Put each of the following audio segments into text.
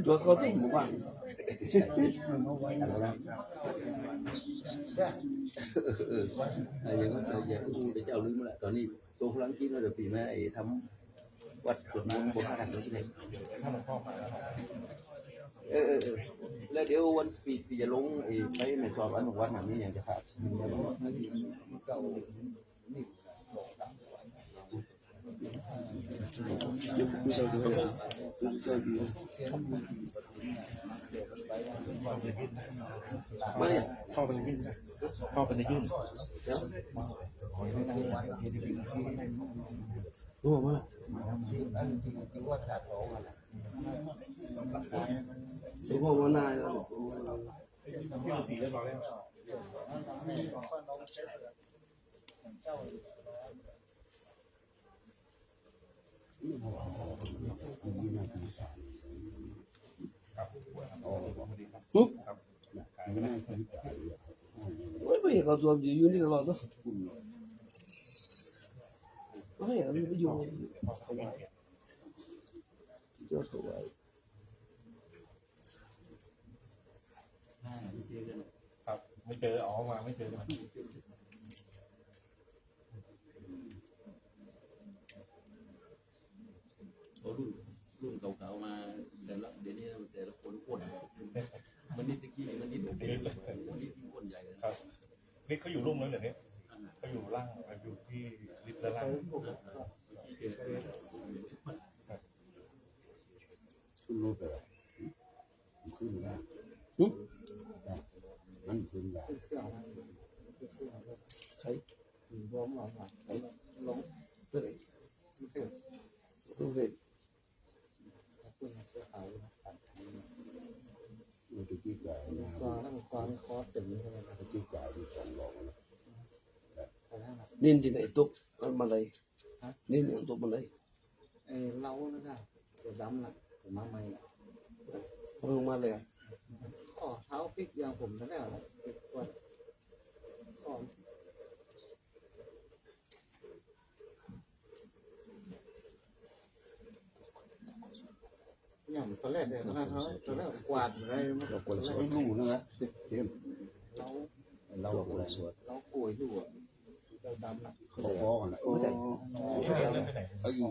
ตัวเขาต้องหมู่บ้านอย่างนั้นอย่างที่เจ้าลืมแล้วตอนนี้ตัวพลังกินเราจะปีแม่ทำวัดสวดมนต์บนพระธาตุนี่แล้วเดี๋ยววันปีจะลงไปในซอยวันของวัดหนังนี้อย่างจะขาดไม่พ่อเป็นยื่นพ่อเป็นยื่นรู้มั้ยรู้ว่านายปุ๊บไม่เห็นเขาตัวอยู่นี่ตลอดนะไม่เห็นมันอยู่เจ้าตัวครับไม่เจออ๋อมาไม่เจอรุ่นเก่าๆมาแต่ละเดี๋ยวนี้แต่ละคนอ้วนมันนี่ตะกี้มันนี่ตัวเป็นมันนี่ที่อ้วนใหญ่ครับนี่เขาอยู่รุ่มแล้วเดี๋ยวนี้เขาอยู่ล่างอยู่ที่ริมด้านล่างขึ้นรถไปขึ้นได้มันขึ้นได้ใครร้องหรอใครร้องเฮ้ยมันจะกี่จ่ายนะความคอเต็มเลยมันจะกี่จ่ายที่สองรองนินที่ไหนตุ๊กมันมาเลยนินตุ๊กมาเลยเล้านะครับตัวดำนะผมมาใหม่ละลงมาเลยข้อเท้าพลิกอย่างผมนั่นแหละติดกดข้ออย่างตอนแรกเนี่ยตอนแรกกวาดอะไรมันก็กดสวดลู่นะเต็มเรากดสวดเราป่วยอยู่เราดำนะเขาฟ้องนะโอ้ยเอาอี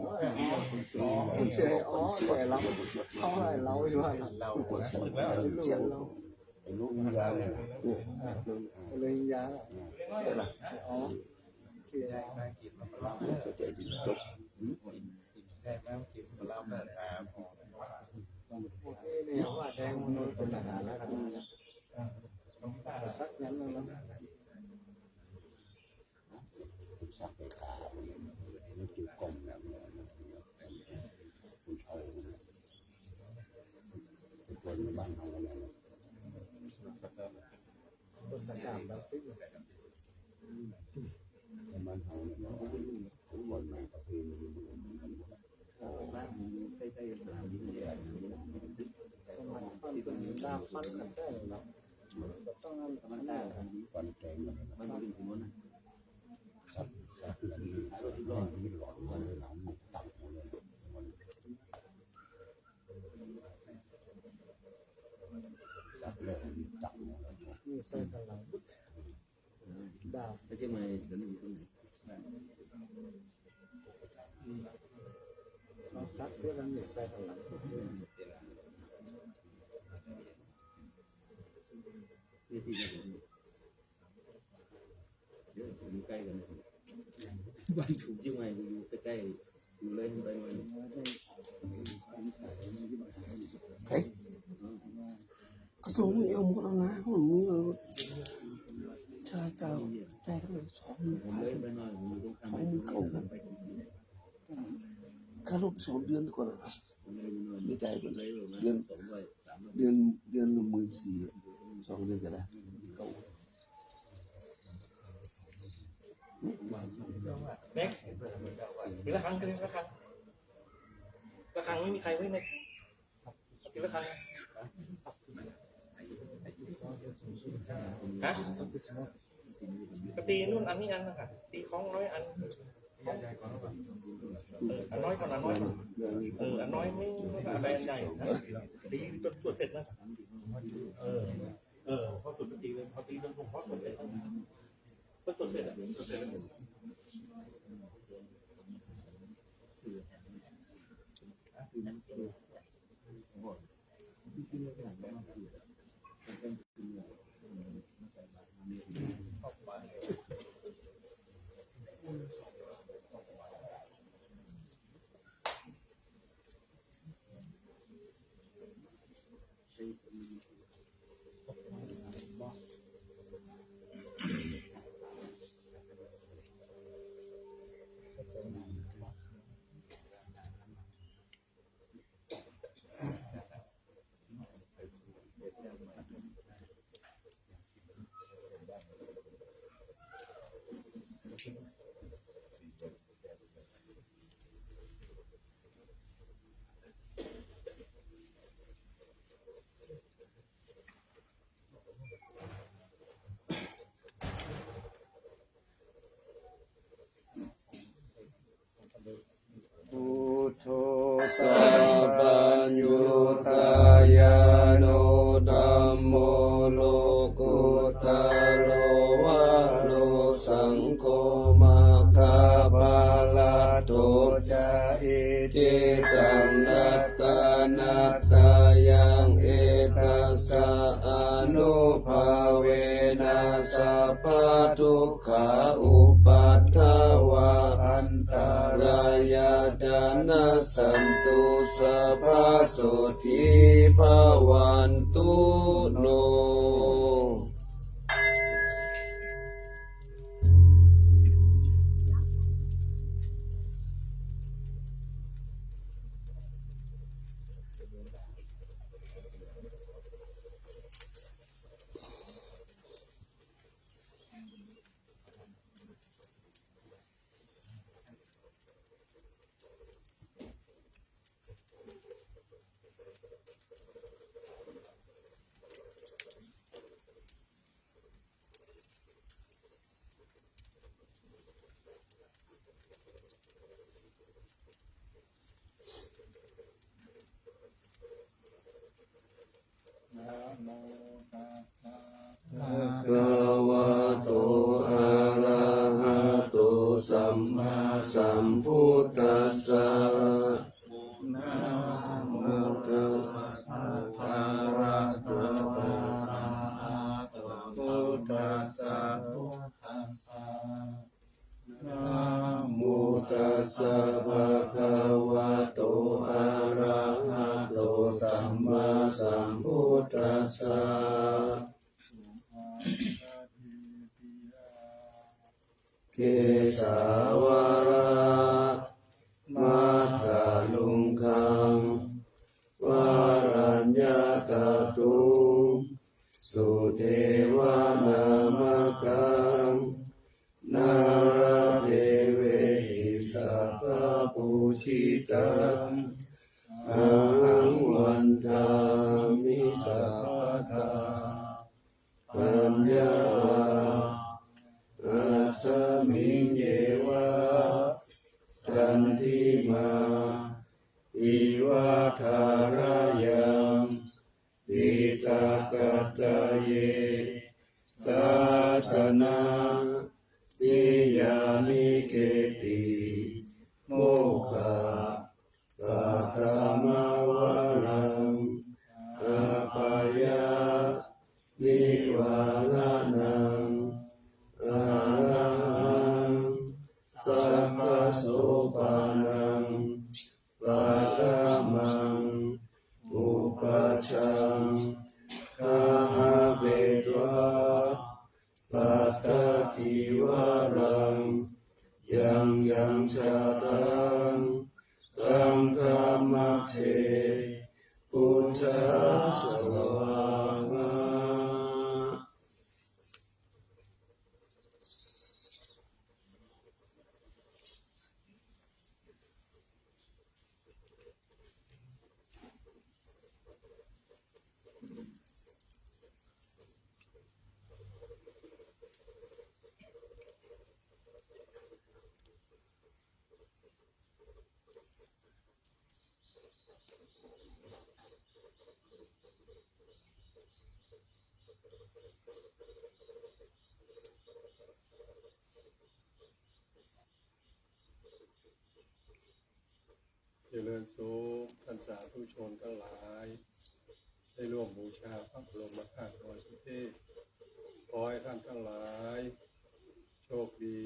กเฉยอ๋อเฉยเราเขาอะไรเราอยู่อะไรเรากดสวดเราไอ้ลูกยาเนี่ยเลยยาอะไรอ๋อเฉยเข้าใจดีตกเนี่ยว่าแดงมันเป็นอาหารแล้วสักนั้นแล้วสักไปขามันจุกกลมแบบนี้คุณเอาคนบ้านเขาเนี่ยคนตะการเราฟิกบ้านเขาเนี่ยทุกคนมาประเพณีบ้านใกล้ๆสนามบินเนี่ยสมัยก่อนเป็นดาฟันกันได้เนาะต้องมันได้ฟันแกงกันมันเป็นหัวนะสักนาทีที่หลอดมันเลยหลังตับเลยสักเลยตับนี่ใส่ตะลังดาวไม่ใช่ไหมเดี๋ยวนี้เราซักเสื้อแล้วนี่ใส่ตะลังที่ที่เดี๋ยวอยู่ใกล้กันบ้านถูกยิ่งไงอยู่ใกล้ๆอยู่เลยไปเลยเฮ้ยกระสุนเอาหมดแล้วนะผมมีชายเก่าชายทั้งหลายสองเลยไปหน่อยอยู่ตรงกลางไปค่าลูก2 เดือนก่อนไม่ใจหมดเลยเดือน14,000 2 เดือนก็ได้เน็กทีละครั้งไม่มีใครไว้ในทีละครั้งฮะ ก็ตีนู่นอันนี้อันนะครับตีคล้องน้อยอันอันน้อยก่อนอันน้อยก่อนอันน้อยไม่อะไรอันใหญ่นะตีจนตัวเสร็จนะพอสุดก็ตีเลยพอตีจนผมพอสุดเสร็จก็ตัวเสร็จตัวเสร็จพุทโธสัพพัญญูตายาโนธัมโมโลกุตโลวะโลสังโฆมัคคาภาลาโตจาอิจิตังนัตตานัตตายังเอตัสสะอนุภาเวนะสัพพะทุกขาอุปัฏฐวะอันตรายาจานะสันตุสัพพะโสทิภวันตุโนภะคะวะโตอะระหะโตสัมมาสัมพุทธัสสะนะโมตัสสะภะคะวะโตอะระหะโตพุทธัสสะนะโมตัสสะภะคะวะโตอะระหะโตสัมมาสัมพุทธัสสะเกสาวรามัทธลุงคังวารัญญาตตุสุเทวานามกังนาราเทเวหิสัพพปูชิตังอาหังวันทามิสัพพทาปัญญาวาอาสมิงเยวะกันทิมาอิวะทารยังปิตากัตตะเยตาสนานิยามิเกติโมฆะปะตมาวะลังอาปายานิวาลานังอารังสัพพโสปานังปะรมังอุปัชฌังคาหะเบตวะปัตตติวะรังยังชารังสังฆมัคเสพุทธัสสวะ เจริญสุขท่านสาธุชนทั้งหลายได้ร่วมบูชาพระบรมธาตุบริสุทธิ์ขอให้ท่านทั้งหลายโชคดี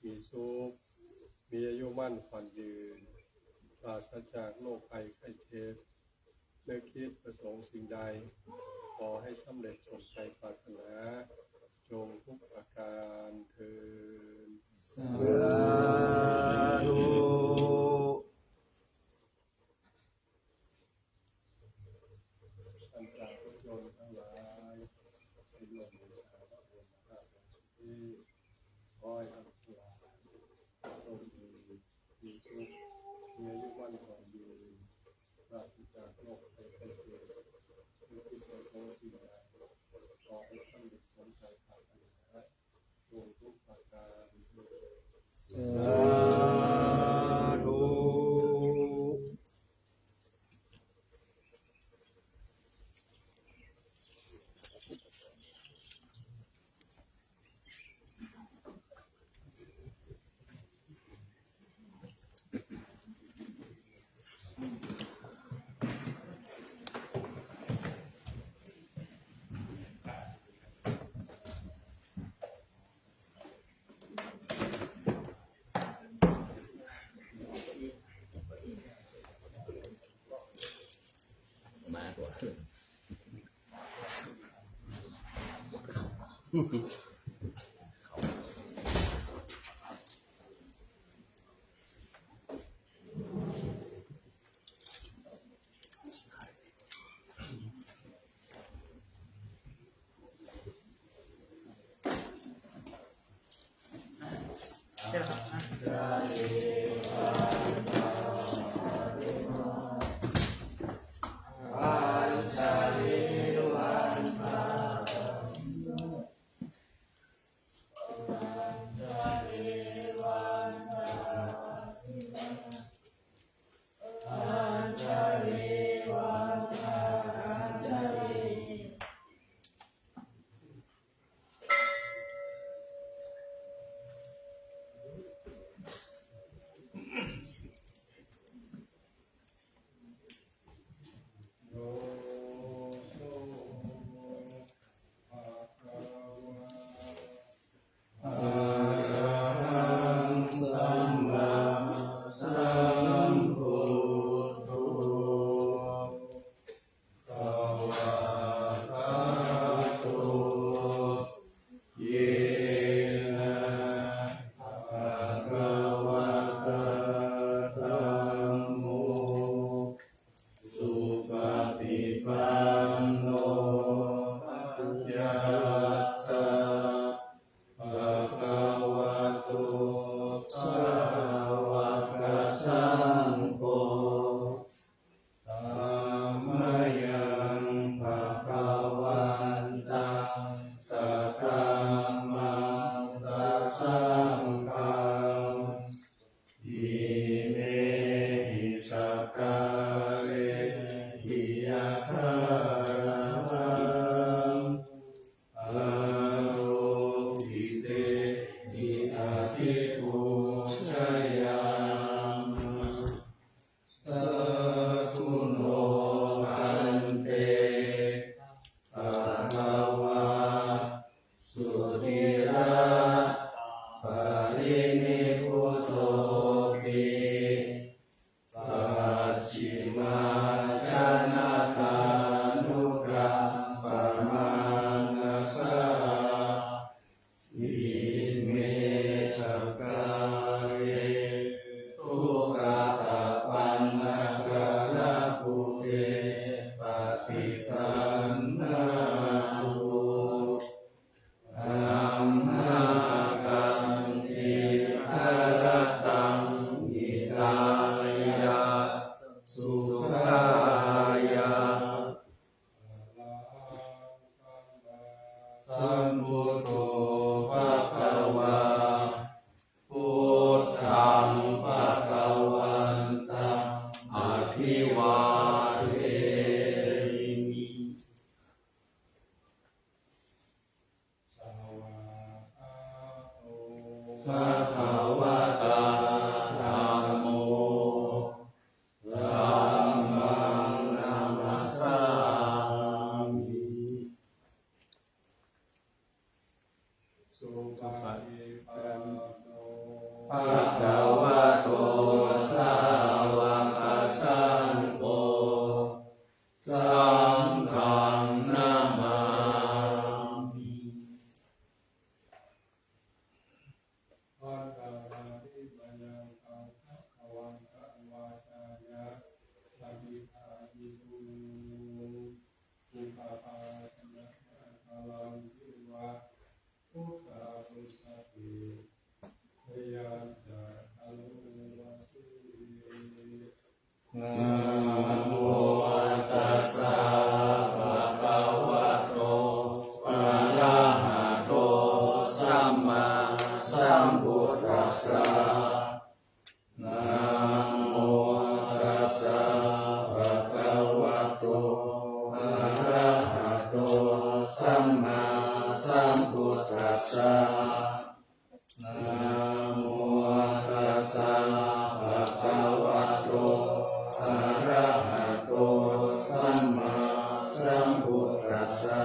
มีสุขมีอายุมั่นขวัญยืนปราศจากโรคภัยไข้เจ็บนึกคิดประสงค์สิ่งใดขอให้สำเร็จสมใจปรารถนาจงทุกประการเถิด สาธุ ท่านสาธุชนทั้งหลายได้ร่วมบูชาพระบรมธาตุบริสุทธิ์ขอให้ท่านทั้งหลายโชคดีมีสุขมีอายุมั่นขวัญยืนปราศจากโรคภัยไข้เจ็บนึกคิดประสงค์สิ่งใดขอให้สำเร็จสมใจปรารถนาจงทุกประการเถิด สาธุ มากกว่า โยโสภะคะวะ อะระหังสัมมาสัมพุทโธภะคะโตเยนะภะคะวะตะธัมโมสุปฏิปันโนยัสสะภะคะวะโตสาวกสังโฆธัมมยังภะคะวันตังสะธัมมังสะสังฆังอิเมหิสกกาเลหิยะถารังอาโรหิเตหิอาทิปุชยังสัทธุโนพันเตภะคะวะสุธิระปรินิพพุตโตปิปัจฉิมาชนะตานุกัมปะมานัสสะอิเมสกกาเรทุกขตาปันนกะระภูเตปฏิตันนาตุธัมมากังติภรตังอิตายะสุขายะสัมพุทโธภะค ภะคะวะตาธัมโมธัมมังนามัสสามิ สุปฏิปันโน ภะคะวะโตสาวกสังโฆสังฆังนามามิ ภัตตาริมยังกังภะคะวันตะวาจายะปฏิภาณิตุอุปปาทนะพลังทิวะทุกขาปุสสะติพยัญชนะอนุวาสิ นะโมตัสสะภะคะวะโตอะระหะโตสัมมาสัมพุทธัสสะนะโมตัสสะภะคะวะโตอะระหะโตสัมมาสัมพุทธัสสะนะโมตัสสะภะคะวะโตอะระหะโตสัมมาสัมพุทธัสสะ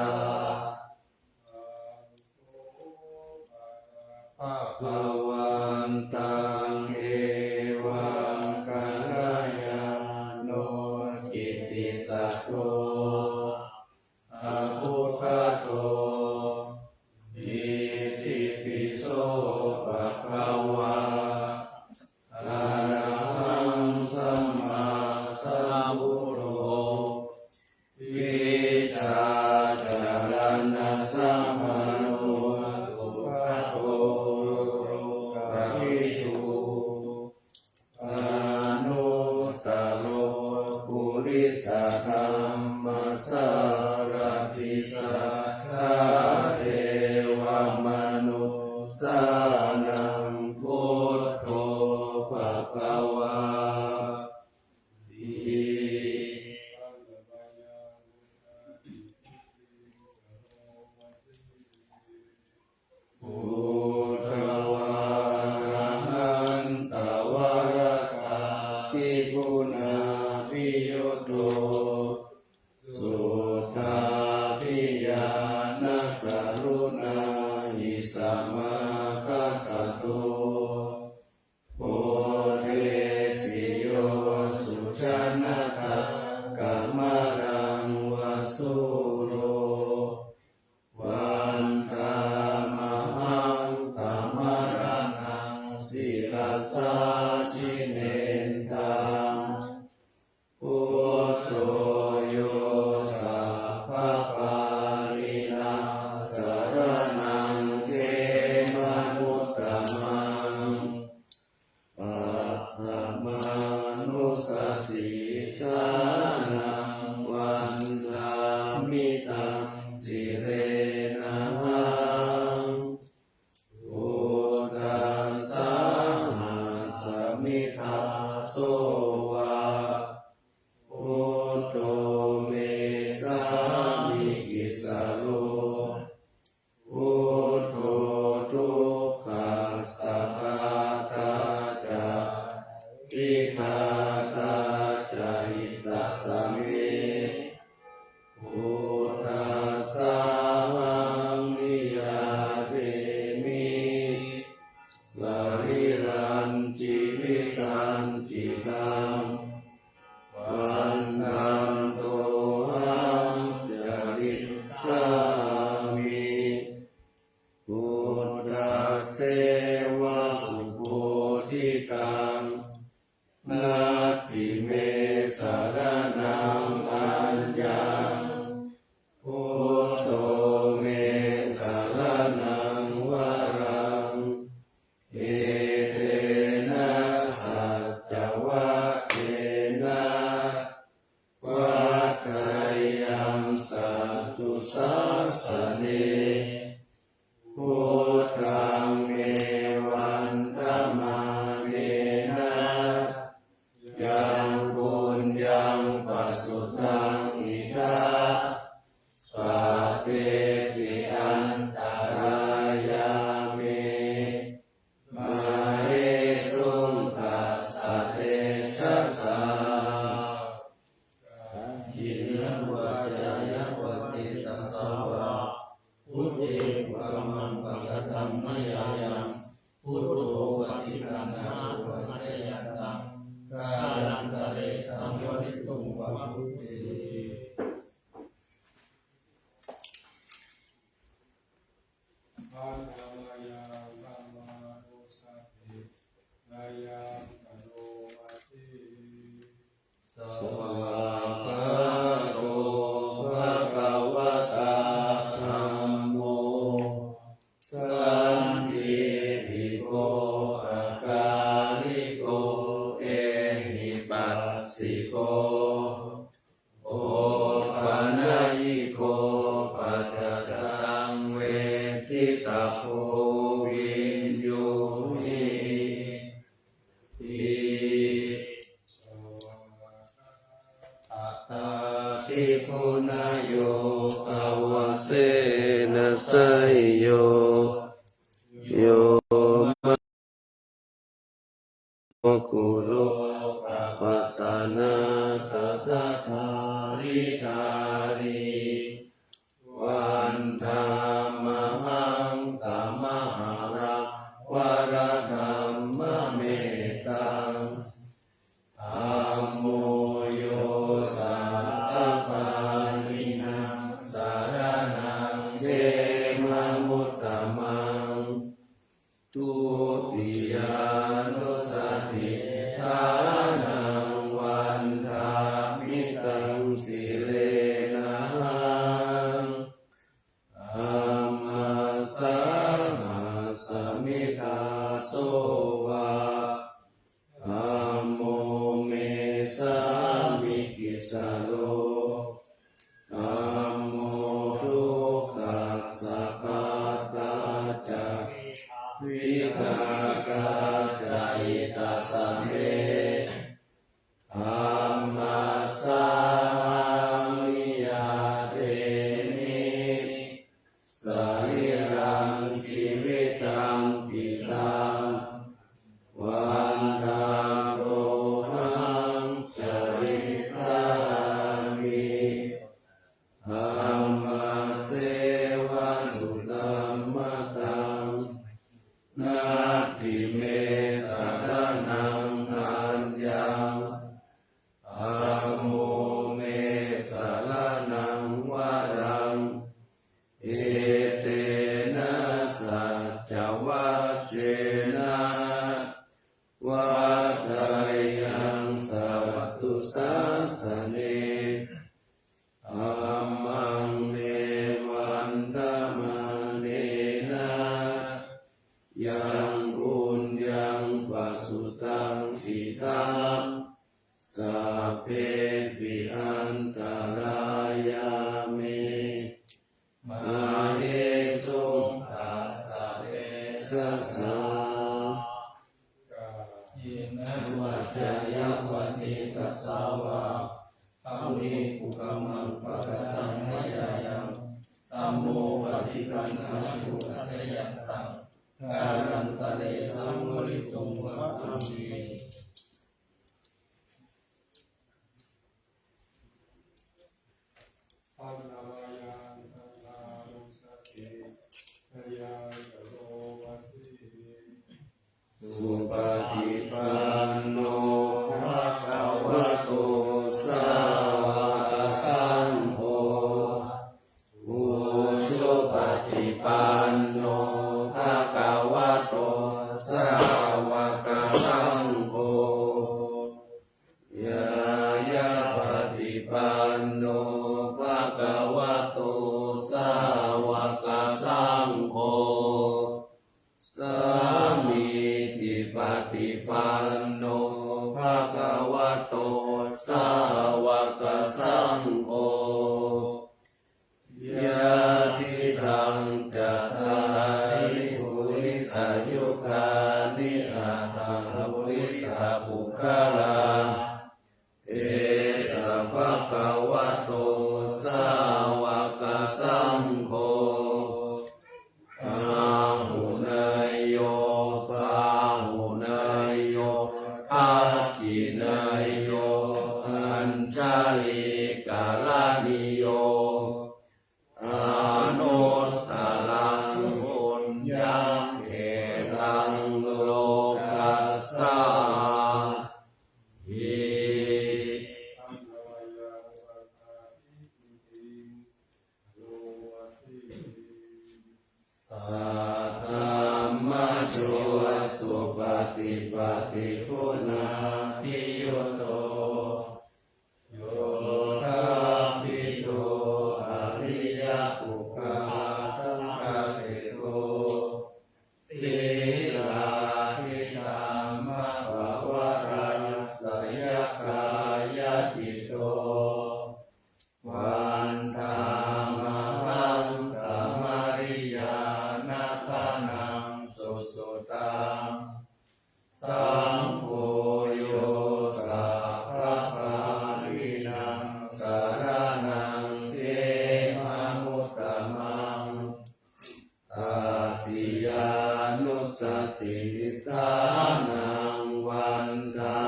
ภะคะวันตังเอวังกัลยาโนกิตติศัตโตอะพุทธโตอิติปิโสภะคะวะอะระหังสัมมาสัมพุทโธวิชาจารณะสัมปันโนสุขโตปะหิทุอนุตตโรปุริสธรรมสารติสัทธาเทวมนุสานังพุทโธภะคะวาติ พุทธวาระหันตวรกาทิพุนาภิยุตโตสุทธาภิญาณกรุณาหิสัมมาคัตโตโพเทสิโยสุจนะตะกัมมะรังวสุโรวันตามหังธรรมรังหังศิลาสาสิเนนตังพุทโธโยสัพพะปารินาสรณังเทมนุตตมังปัตตมานุสติทานังวันทามิตังสิเรนะหังพุทธัสสะหะสมิทาโส วินโยหิอิอัตตาทิพุนโยอวเสนะไสยโยโยมะกุโลปัตตานาตถาคาริธาริวันธามหังตัมหารังวรธัมมะเมตังธัมโมโยสัตตปานินังสารนังเทมะมุตตมังทุติยานุสติทานังวันธามิตังสิเลนะธัมมัสสะหัสสมิทาโสวะธัมโมเมสามิกิสาโลธัมโมทุกขัสสะกาตาจาวิภากาจายตัสสะเมธัมมัสสะมิยาเตมิสรีรังชีวิตังปิตังวันทังโตหังจริสามิธัมมัสเสวะสุตัมมะตังนาทิเมสารนังอัญญังธัมโมเมสารนังวรังเอเตนะสัจจวัจเจนะวัฏฏายังสัตตุสัสสเนธัมมังเนวันธรรมเนนะยังบุญยังปัสสุตังอิทังสัพเพปิอันตรายาเมมาเอสุตัสสะเรสัสสะยินะวัจจยวัติกัสสาวะธัมมิปุกมังปะกตังมะยายังธัมโมวัติกังอายุอัตยันตังการันตะเลสัมมริตุงวัตถุมีปัญญายานันทานุสติยานโลวัสสิสุปฏิปันโนภะคะวะโตสาวกสังโฆอุชุปฏิปันโนภะคะวะโตสาวกสังโฆยายาปฏิปันโนภะคะวะโตสาวกสังโฆสามีติปฏิปันโนภะคะวะโตสาวกสังโฆยะทิทังจัตตาริปุริสายุคานิอัตตาปุริสาภุคลาเอสะภะคะวะโตสาวกสังโฆอาหุนายโยปาหุนายโยอาทินายโยอัญชลิกาลานิโยอานุตตรังบุญยังเขตังโลกัสสาหิ ปัญญายาวัตถาอิติโลวัสสิ สัตตมะโชสุปฏิปฏิคุณาภิยุโตโยธาภิโตอริยปุคคาทังคาเสโตสีลาภิธรรมะภวรังสยกายจิตโตวันธามหังธรรมริยานาคานังโส สุตังสังโฆโยสัพพปารินังสารนังเทมมุตตมังตติยานุสติทานังวันทา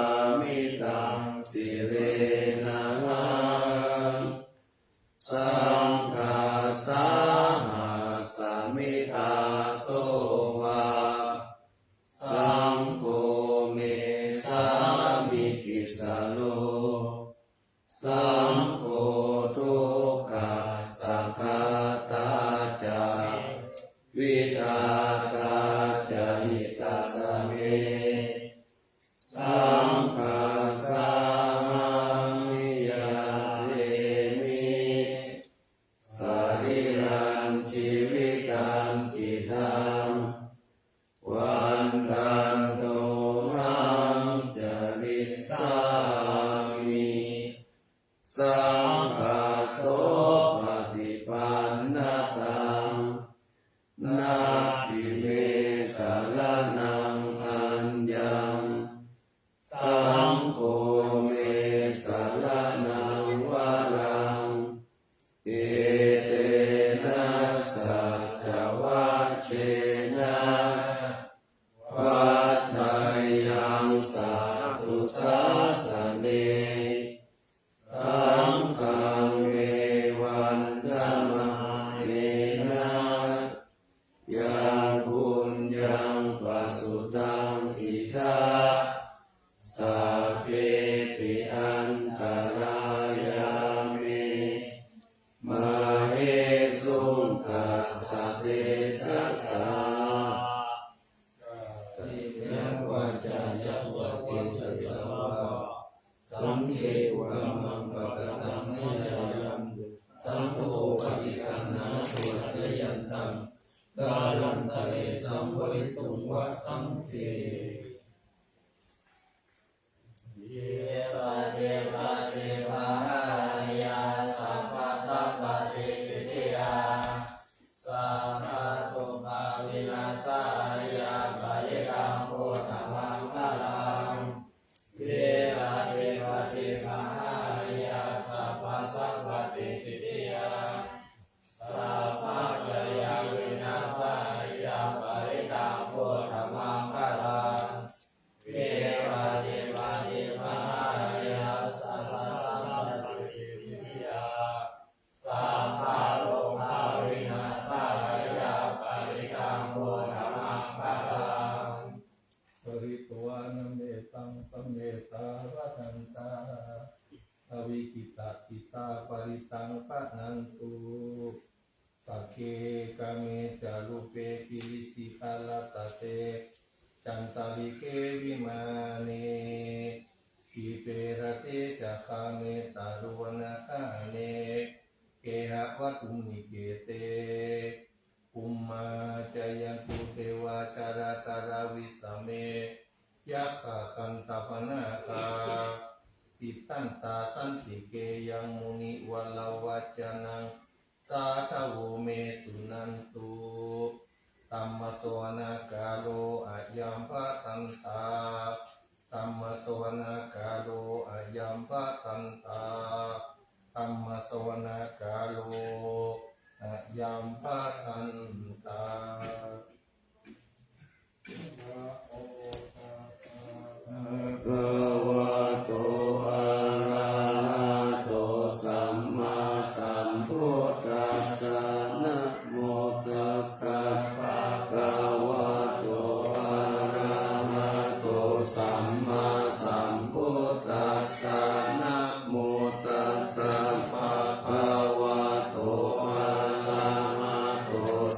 มิตังสิเรนะสังฆาสาหัสมิทาโสวาสังโฆเมสามิกิสโลสังโฆทุกขัสสะคาตาจาวิทาตาจาหิตาสเมสังฆาสามิยาเตมิสรีรันชีวิตันติตังวันทันโตหังจริตสามิสังฆาโสปฏิปันนะตังนาทิเมสารนังอัญญังสังโฆเมสารนังวารังเอเตนะสัจวัชเชนะวัฏฏายังสัตตุสาสเนสังฆังเมวันธรรมเนนะยังบุญยังปัสสุตังอิทาสัพเพปิอันตรายามิมาเหสุงกัสสะเตสัสสะติยัมวัจจายวัตติตัสสะวะสังเกวะมังปะกตังนิยายัมสังโฆปฏิปันนาตุจยันตังกาลันตะเรสัมภริตุงวะสังเกเยวะเทวะเทวะหายาสัพพะสัพพะเทสิทิยาสัพพะตุภาวินาศายาปะริกังโพธรรมังพลังเยวะเทวะเทวะหายาสัพพะสัพพะเทสิทิยาสัพพะกายาวินาศายาปะริกังโพธรรมังพลังเยวะเทวะเทวะหายาสัพพะสัพพะเทสิทิยาสัพพะโลกาวินาศายาปะริกังโพธรรมังพลังปริตวานเมตังสัมเมตาวัฏันตาอวิกิตาจิตาปริตังปะนันตุสักเคกะเมจารุเปกิริสิกาลตะเตจันตาลิเกวิมาเนทิเประเตจะคาเมตารุวนาคาเนเกหะวัตุนิเกเตอุมมาจายันตุเทวาจาราตาราวิสเมยัคขะกันตปนาคาติตันตาสันติเกยังมุนิวัลวัจจนังสาทโวเมสุนันตุตัมมสวนาคาโลอายัมปะตันตาตัมมสวนาคาโลอายัมปะตันตาตัมมสวนาคาโลอายัมปะตันตาภะวะโตอะระหะโตสัมมาสัมพุทธัสสะนะโมตัสสะภะคะวะโตอะระหะโตสัมมาสัมพุทธัสสะนะโมตัสสะภะคะวะโตอะระหะโต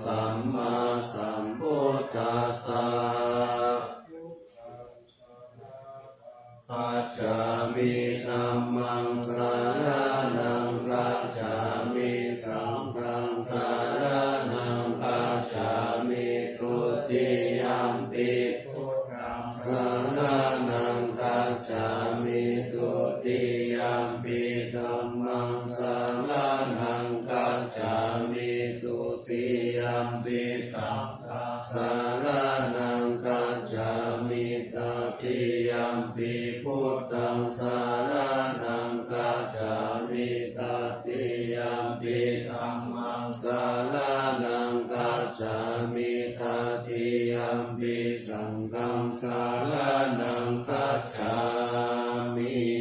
สัมมาสัมพุทธัสสะกัจฉามิธัมมังสรณังกัจฉามิสังฆังสรณังกัจฉามิทุติยัมปิพุทธังสรณังกัจฉามิทุติยัมปิธัมมังสรณังกัจฉามิทุติยัมปิสังฆังสรณัง ติยัมปิพุทธังสารนังกัจฉามิตติยัมปิธัมมังสารนังกัจฉามิตติยัมปิสังฆังสารนังกัจฉามิ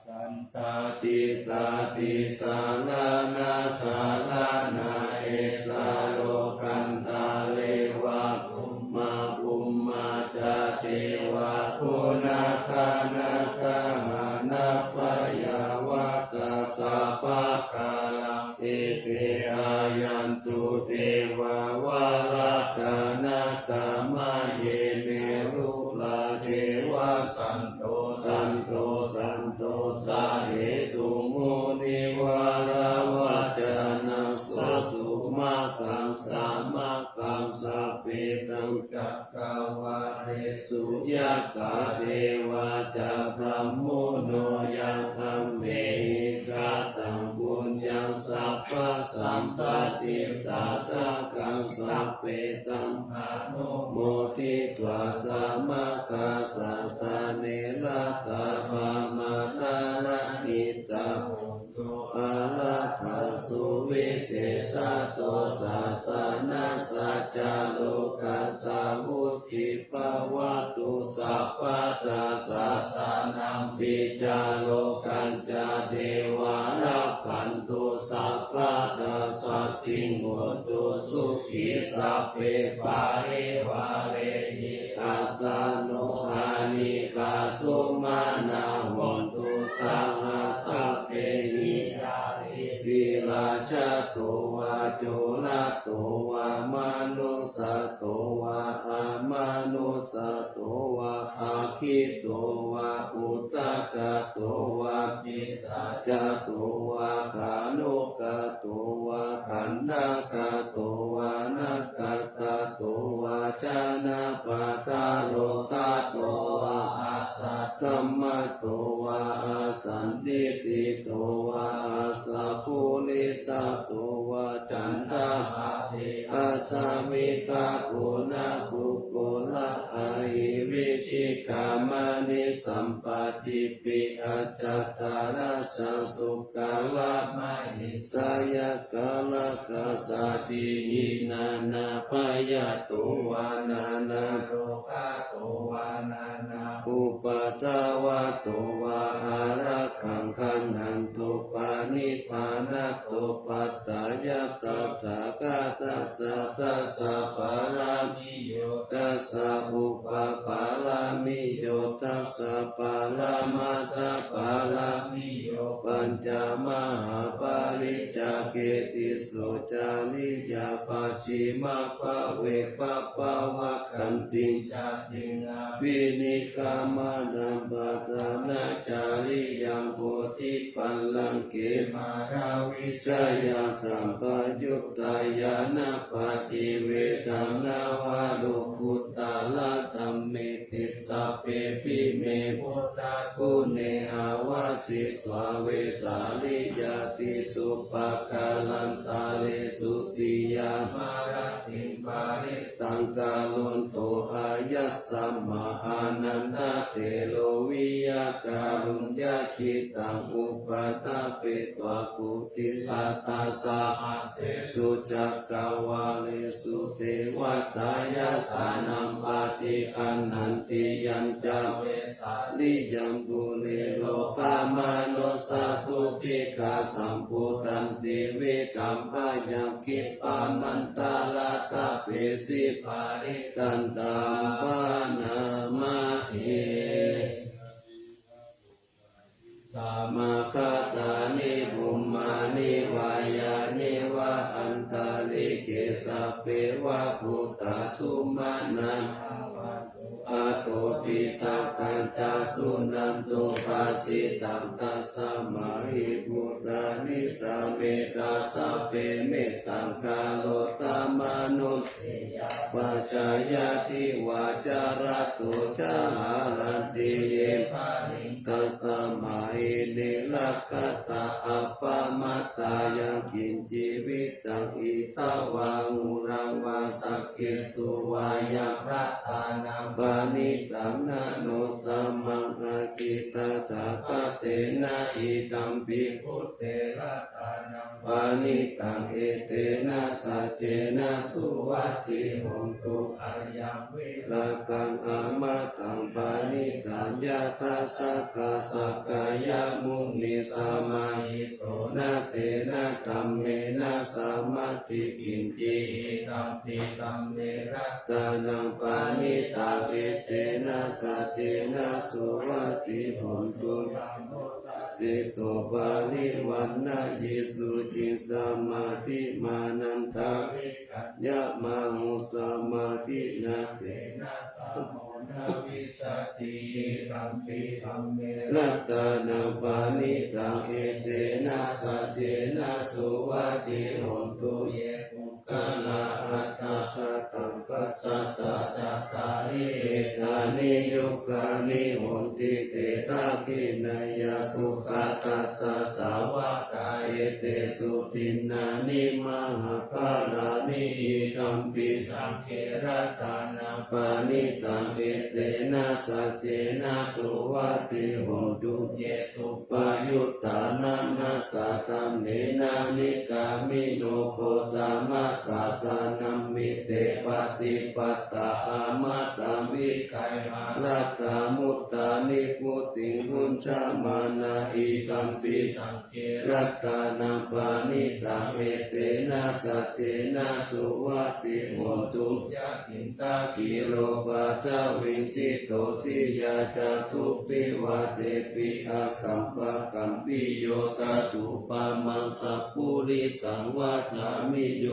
สันตติตาติสารนาสารนาเอตาโลกันตาเลวะภุมมาภุมมาจาเทวะปุนาคานาคาหานาปยาวัตสัพพะกาลังเอเตอายันตุเทวาวาราคานาคามะเยเมรุลาเทวะสันโตสันโตสันโตสาเหตุมุนิวาลาวะจานะโสตุมะกังสามะกังสัพเพตังกักกาวะเรสุยะกาเทวะจาพระโมโนยังอัมเมหิกาตังบุญยังสัพพะสัมปติสัตตะกังสัพเพตัมหาโนโมทิตวาสามะกาสาสะเนระตาภามาตานะหิตาโหตุอาราคาสุวิเศษโตสัสสะนะสัจจโลกัสสะวุติภาวะตุสัพพะตาสัสสะนัมปิจาโลกันจาเทวานักขันตุสัพพะตาสัตติงโหตุสุขิสัพเพปาริวาเรหิอัตตาโนหานิกาสุมานาโหตุสังฆสัพเพหิวิราชโตวาโจระโตวามนุสโตวาอามนุสโตวาอาคิโตวาอุตกะโตวาปิสัจจโตวาขานุกะโตวาขันธกะโตวานักกะตะโตวาจานะปะตาโลตะโตวาอาสัตตมะโตวาอาสันติติโตวาอาสัพพุริสัตโตวาจันทหะอาสามิกาโกนะกุโกละอาหิวิชิกามะนิสัมปติปิอัจจตาราสสุกาละมะหิสายกาลกัสสติหินานาพยาตุวานานาโรคาโตวานานาอุปาทาวะโตวาอารักขังขันหันตุปานิพานะโตปัตตายะตถาคตัสสะตัสสะปารามิโยตัสสะอุปปารามิโยตัสสะปารามัตถปารามิโยปัญจมหาปาริจาเกติโสจานิยาปัจฉิมปะเวปะปะวะคันติจัตติงาวินิกามานัมปะทานาจาริยังโพธิปัลลังเกมาราวิสยาสัมปยุตตายานาปฏิเวทังนาวาโลกุตตาลตัมเมติสัพเพปิเมพุทธะคุเนอาวาสิตวาเวสาลิยาติสุปะกาลันตาเลสุติยามารัติปาริตังกาลุนโตอายัสสัมมาอานันตเตโลวิยาการุญญาคิตังอุปตาเปตวะกุติสัตตาสาเสสุจักกวาเลสุเทวตายาสานัมปฏิอันหันติยัญจเวสาลิยัมปุเรโลกามานสตุทิกาสัมพุตันติเวกัมปะยังคิปามันตาลาตาเปสิปาริตันตัมปานามาเอสามาคาตานิภุมมานิวายานิวะอันตาลิเกสัพเพวะพุทธสุมานังอาโต ปิสักขันตาสุนันโตภาสิตังตัสสะมาหิพุทธานิสาเมตาสัพเพเมตตังกาโลตามนุตปัจจายติวาจาระโตจารันติเยตัสสะมาหินิรักขตาอัปปมัตตายังกินจิวิตังอิตาวาหุรังวาสักขิสุวายาพระตานังปานิตังนะโนสัมมังอากิตาตาคเตนะอิตัมปิพุทเตระตานังปานิตังเอเตนะสัจเจนะสุวัตติโหนตุอายังวิรากังอามาตังปานิตัญญาทัสสะกะสักกายมุนิสมาหิโตนะเตนะธัมเมนะสัมมาทิกินจิตัมปิตัมเมรัตตานังปานิตังเอเตนะสัจเจนะสุวัตติโหนตุสิโตปาริวันนะยิสุจิสมาธิมานันทายะมาหุสมาธินาเตนะสัมโมนาวิสติตัมปิธัมเมรัตตานังปานิตังเอเตนะสัจเจนะสุวัตติโหนตุเยปุกะลาอัตตาชะตังกัสสะตะจัตตาริเอกานิยุกานิโหนติเตตาคินายาสุขตัสสะสาวกาเอเตสุตินนานิมหาภาลานิอิตัมปิสังเขระตานังปานิตังเอเตนะสัจเจนะสุวัตติโหนตุเยสุปายุตตานัมนัสสะธัมเมนะนิกามิโนโคตามัสสะสานัมมิเตปฏิปัตตาอามาตามิไคหารัตตามุตตานิพุติหุญจามานาอิตัมปิสังเขรัตตานังปานิตังเอเตนะสัจเจนะสุวัตติโหนตุยะถินตาคิโลปัตตวิงสิโตสิยาจาตุปิวะเตปิอาสัมปะกัมปิโยตาตุปามังสัพพุริสังวาทามิโย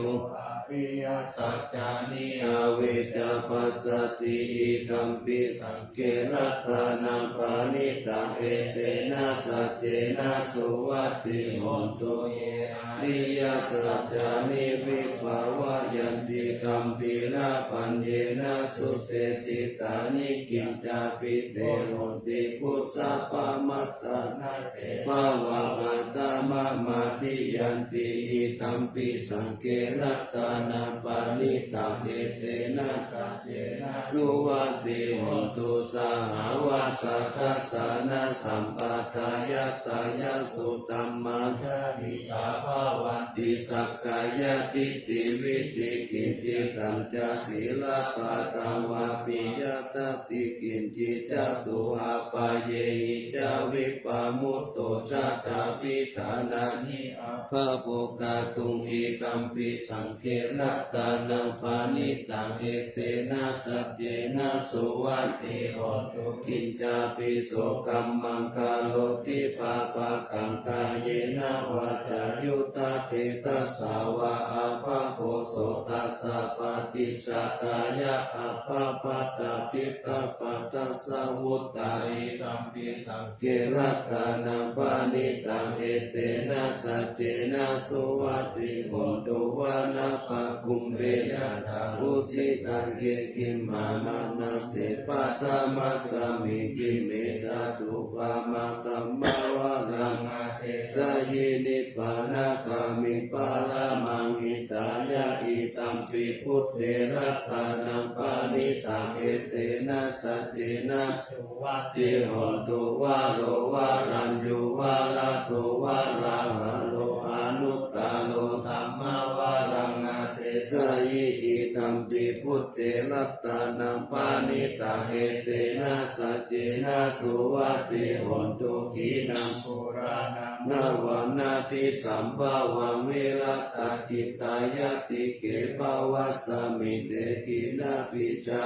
ปิยสัจจานิอาเวจาปัสสติอิตัมปิสังเขรัตตานังปานิตังเอเตนะสัจเจนะสุวัตติโหนตุเยอาริยสัจจานิวิภาวะยันติกัมปิละปัญเยนะสุเสสิตานิกิจจาปิเตโหติพุทธะปามัตตานาเตภาวะอัตตมะมาติยันติอิตัมปิสังเขรัตตานังปานิตังเอเตนะสัจเจนะสุวัตติโหนตุสหาวาสัทธัสสะนะสัมปทายะตายะสุตัมมังหิตาภาวันติสักกายติติวิจิกินจิตังจศีลปะตังวาปิยตติกินจิจตุอาปาเยหิจาวิปามุตโตจตาปิฐานานิอาภาโภคาตุงอิตัมปิสังเขรัตตานังปานิตังเอเตนะสัจเจนะสุวัตติโหนตุกินจาปิโสกัมมังคาโลติปาปะกังกายเยนะวัจจายุตาเทตัสสาวะอาภาโคโสตัสสะปฏิจจกายะอาภาปัตตติตาปัตตสาวุตตาอิตัมปิสังเขรัตตานังปานิตังเอเตนะสัจเจนะสุวัตติโหนตุวานาภคุมเบยะทาอุสิตังเกกิมมามานาเสปะตามัสสมิกิเมตาตุปามาตัมมาวะรังอาเทสยินิปานาคามิปาลามังหิตายะอิตัมปิพุทเทรัตตานังปานิตังเอเตนะสัจเจนะสุวัตติโหนตุวาโลวารัญญูวาลาโตวาราหะโลอานุตตาโลธัมมาวารังอาเทสยิอิตัมปิพุทเทรัตตานังปานิตังเอเตนะสัจเจนะสุวัตติโหนตุขีนังปุรานังนวันนาทิสัมภาวังวิรัตติตายติเกภวัสสมิเตกินาปิจา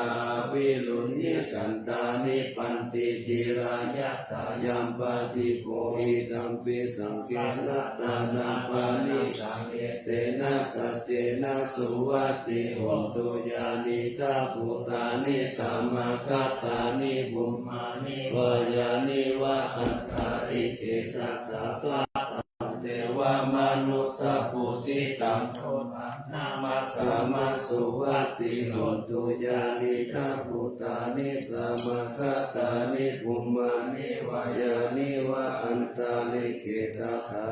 วิรุณญิสันตานิปันติจิรายะตายัมปติโกหิตัมปิสังเกรัตตานังปานิตังเอเตนะสัจเจนะสุ วัตติโหตุยานิกาภูตานิสัมมาคัตตานิบุมมานิวายานิวะอันตาริเกตตาคาเทวามนุสสะปุสิตังโทนามัสสามาสุวัตติโหตุยานิกาภูตานิสัมมาคัตตานิบุมมานิวายานิวะอันตาริเกตตาคา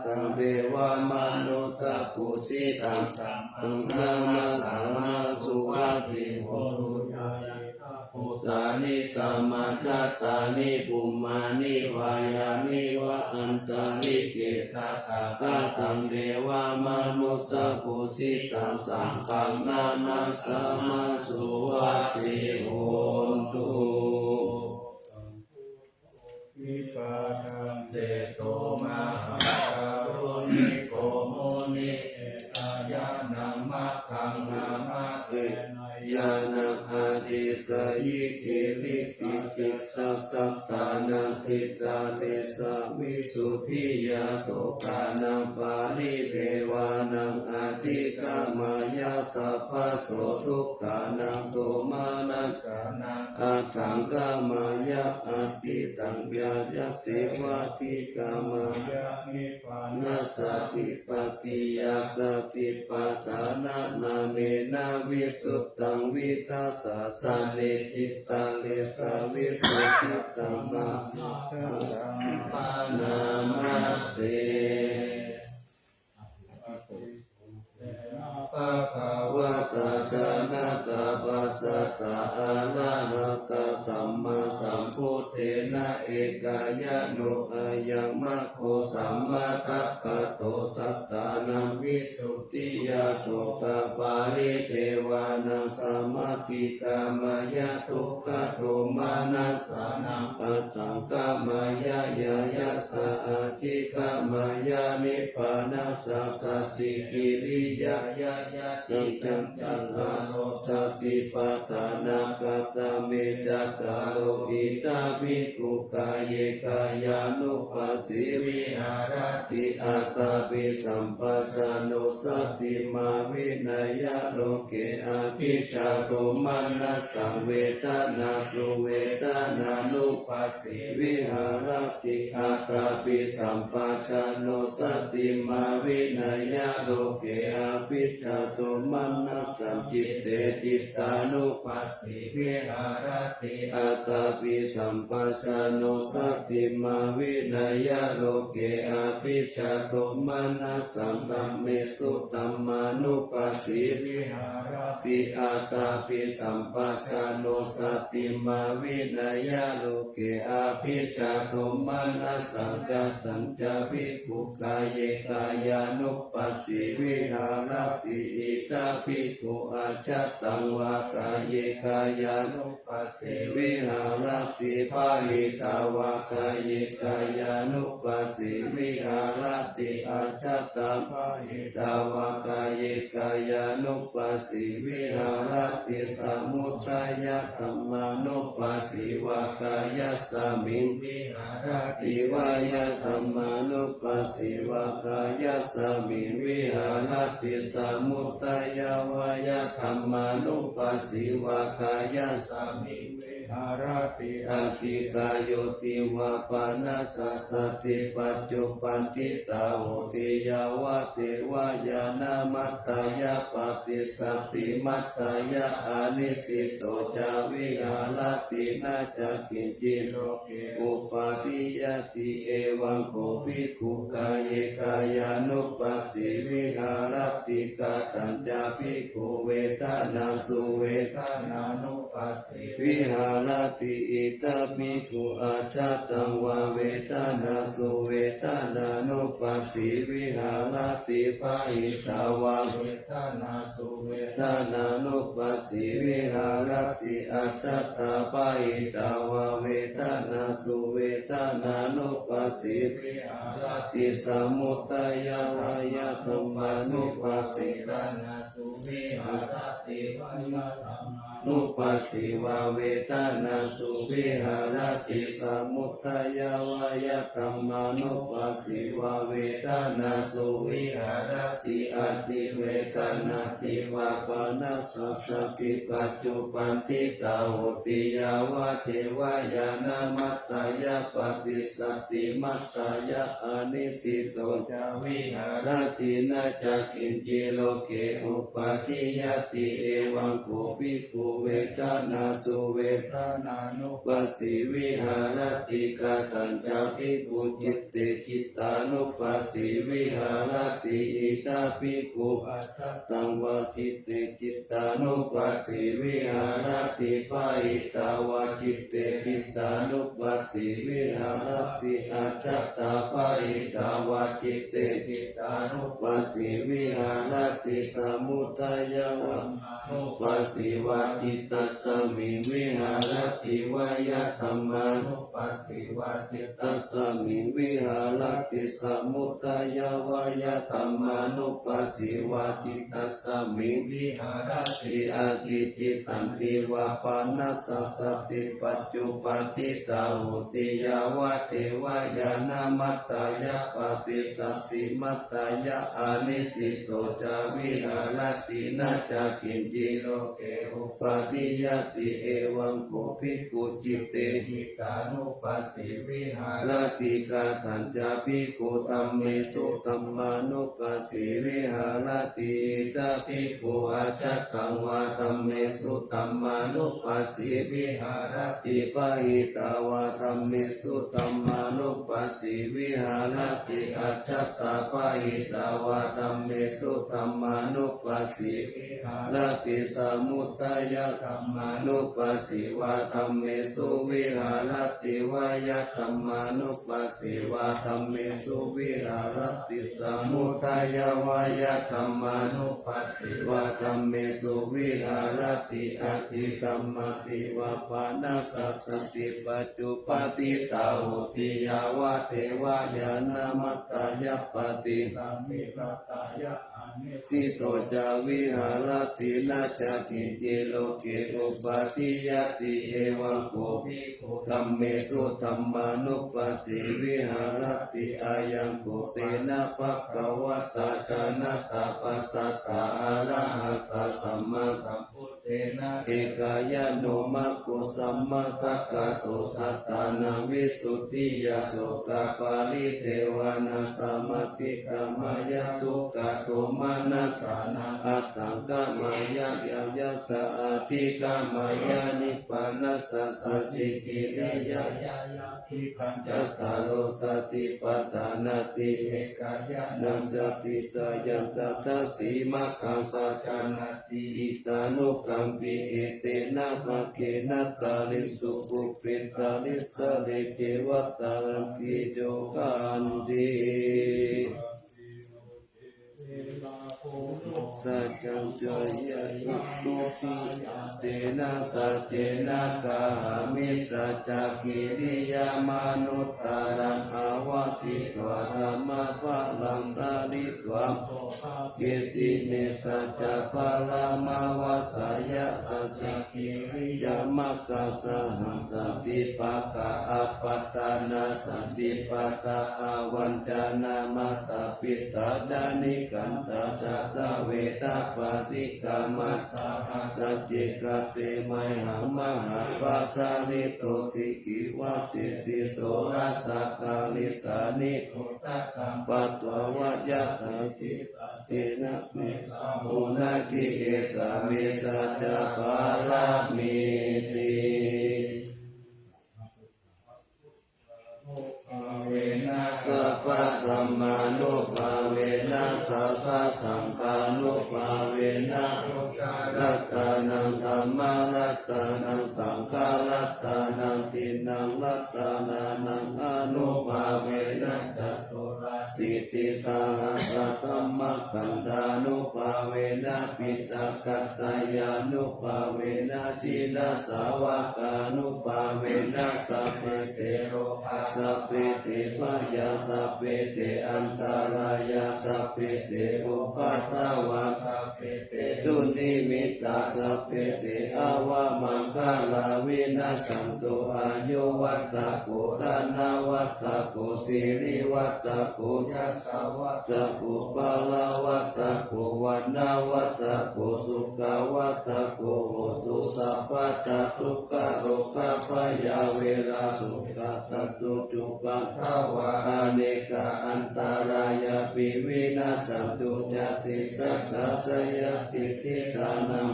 ตังเทวามนุสสะปุสิตังนามัสสามาสุวัตติโหตุยานิกาภูตานิสัมมาคัตตานิบุมมานิวายานิวะอันตาริเกตตาคาตังเทวามนุสสะปุสิตังสังฆังนามัสสามาสุวัตติโหตุ วิปาทังเส โตมหาการุณิโกโมนิเอตายานังมะขังนามาเตยานังอาทิสยิกิริติกิตาสัตตานังทิตาเตสะวิสุทธิยาโสกานังปาลิเทวานังอาทิกามายาสัพพโสทุกขานังโตมานัสสานังอาถังกามายาอาทิตังยายาเสวะติกามายานิพพานัสสติปฏิยาสติปัฏฐานานาเมนะวิสุตตังวิทัสสะสะเนจิตตังเลสะวิสุทธิตังมาปานามาเสปะภาวะตาจานาตาปัจจตาอะระหะตาสัมมาสัมพุทเทนะเอกายะโนอะยังมะโคสัมมาทัปปะโตสัตตานังวิสุทธิยาโสกปาลิเทวานังสัมมาติกามายะทุกขโทมานัสสานังปัตตังกามายะยายะสะอาทิกามายะนิพพานัสสะสัสสิกิริยายะยะติจันตังอาโลจติปัฏฐานาคตาเมจัตตาโลอิตาภิกขุกายเยกายานุปัสสิวิหารติอาตาปิสัมปัสสะโนสติมาวินัยโลเกอาภิชาโตมานัสสังเวทนาสุเวทนานุปัสสิวิหารติอาตาปิสัมปัสสะโนสติมาวินัยโลเกอาภิชาโตมานัสสังจิตเตจิตานุปัสสิวิหารติอาตาปิสัมปัสสะโนสติมาวินัยโลเกอาภิชาโตมานัสสังธัมเมสุตัมมานุปัสสิวิหารติอาตาปิสัมปัสสะโนสติมาวินัยโลเกอาภิชาโตมานัสสังกัตตัญจภิกขุกายเยกายานุปัสสิวิหารติอิตาภิกขุอาจัตตังวากายเยกายานุปัสสิวิหารติภาหิตาวากายเยกายานุปัสสิวิหารติอาจัตตังภาหิตาวากายเยกายานุปัสสิวิหารติสมุทัยธัมมานุปัสสิวากายสมิงวิหารติวายธัมมานุปัสสิวากายสมิงวิหารติสมุทัยวายธัมมานุปัสสิวากายสมิงวิหารติอาทิกายโยติวาปานัสสะติปัจจุปันติตาโหติยาวะเทวายานามัตตายะปฏิสัตติมัตตายะอานิสิโตจาวิหารตินาจักขิจิโลเกอุปาทิยติเอวังโคภิกขุกายเยกายานุปัสสิวิหารติกาตัญจภิกขุเวทนาสุเวทนานุปัสสิวิหารติอิตาภิกขุอาจัตตังวาเวทนาสุเวทนานุปัสสิวิหารติภาหิตาวาเวทนาสุเวทนานุปัสสิวิหารติอาจัตตาภาหิตาวาเวทนาสุเวทนานุปัสสิวิหารติสมุทัยวายธัมมานุปัสสินาสุวิหารติวายธัมมานุปัสสิวาเวท นาสุวิหารติสมุทัยาวายธัมมานุปัสสิวะเวทนาสุวิหารติอติเวทนาติวะปานัสสะติปัจจุปันติตาโหติยาวะเทวายานามัตตายะปฏิสัตติมัตตายะอานิสิโตจาวิหารตินาจักขินจิโลเกอุปาทิยติเอวังโกภิกขุเวทนาสุเวทนานุปัสสิวิหารติกาตัญจาภิกขุจิตติจิตานุปัสสิวิหารติอิตาภิกขุอัตตังวะจิตติจิตานุปัสสิวิหารติปะอิตาวะจิตติจิตานุปัสสิวิหารติอัจจตาปะอิตาวะจิตติจิตานุปัสสิวิหารติสมุทัยวะนุปัสสิวะจิตตัสสมิงวิหารติวายธัมมานุปัสสิวะจิตตัสสมิงวิหารติสมุทัยวายธัมมานุปัสสิวะจิตตัสสมิงวิหารติอาทิจิตันติวะปานัสสะติปัจจุปันติตาหุติยาวะเทวายานามัตตายะปฏิสัตติมัตตายะอานิสิโตจาวิหารตินาจักขินจิโลเกอุปาทิยติเอวังโกภิกขุจิตเตหิตานุปัสสิวิหารติกาตัญจาภิกขุธัมเมสุธัมมานุปัสสิวิหารติตาภิกขุอาจัตตังวาธัมเมสุธัมมานุปัสสิวิหารติปะหิตาวาธัมเมสุธัมมานุปัสสิวิหารติอาจัตตาปะหิตาวาธัมเมสุธัมมานุปัสสิวิหารติสมุทัยธัมมานุปัสสิวะธัมเมสุวิหารติวายธัมมานุปัสสิวะธัมเมสุวิหารติสมุทัยวายธัมมานุปัสสิวะธัมเมสุวิหารติอธิธัมมาติวะปานัสสะติปัจจุปติตาหุติยาวะเทวายานามัตตายะปฏิสัมมิตตายะสิโตจาวิหารตินาจักขินจิโลเกอุปาทิยติเอวังโกภิกขุธัมเมสุธัมมานุปัสสิวิหารติอายังโกเตนะภะคะวะตาจานะตาปัสสะตาอะระหะตาสัมมาสัมพุทเทนะเอกายโนมัคคุสัมมาทัคคะโตสัตตานังวิสุทธิยโสกาปาลิเทวานาสมาติกามายะทุกขโทมานัสสานังอัตถังกามายะยะสะอาทิกามายะนิพพานัสสะสัจจิกิริยายะทิคันจัตตาโลสติปัฏฐานาติเอกายะนัสสติสายันตัทสีมัคคังสัจจานาติอิตานุกัมปิเอเตนะภะเกนะตาลิสุปุปิตาลิสะเลเกวัตตาลันติโจกันติสัจจังจยะอิตุติเตนะสัจเจนะกามิสัจจกิริยามนุตตารังอาวาสิตวะธัมมะภะลังสาริตวะเกสิเนสัจจปะลามาวาสายะสัสสิกิริยามะกะสหัสสันติปะกะอัปปตานาสันติปะตาอาวันจานามาตาปิตาดานิกันตาจัตตาเวตาปฏิกามัสสะสัจจิกาเตมหังมหาปัสสาริโตสิกิวัสสิสิโสรัสสะกาลิสานิโคตกัมปัตตวะยะถาสิเตนะเมอุนาทิเอสามิสัจจปาลามิติเวนัสสะปะธัมมานุภาเวนัสสะภะสังฆานุภาเวนะรัตตานังธัมมารัตตานังสังฆารัตตานังตินังรัตตานังอนุภาเวนะจัตุราสิทธิสหัสสะธัมมขันธานุภาเวนะปิตากัตตายานุภาเวนะสีลสาวกานุภาเวนะสัพเพเตโรสัพเพเตพยาสัพเพเตอันตรายาสัพเพเตอุปัฏฐวาสัพเพเตตุนิมิต ตาสพเพเตอาวามังคาลาวินาสันตุอายุวัตตะโกธนาวัตตะโกสิริวัตตะโกยัสสะวัตตะโกปะลาวัตตะโกวันนาวัตตะโกสุขวัตตะโกโหตุสัพพะตะทุกขโรคพยาเวลาสุขสัตตุจุปัฏฐวะอเนกอันตรายปิวินาสันตุจติสัสสะยสิทธิฐานัง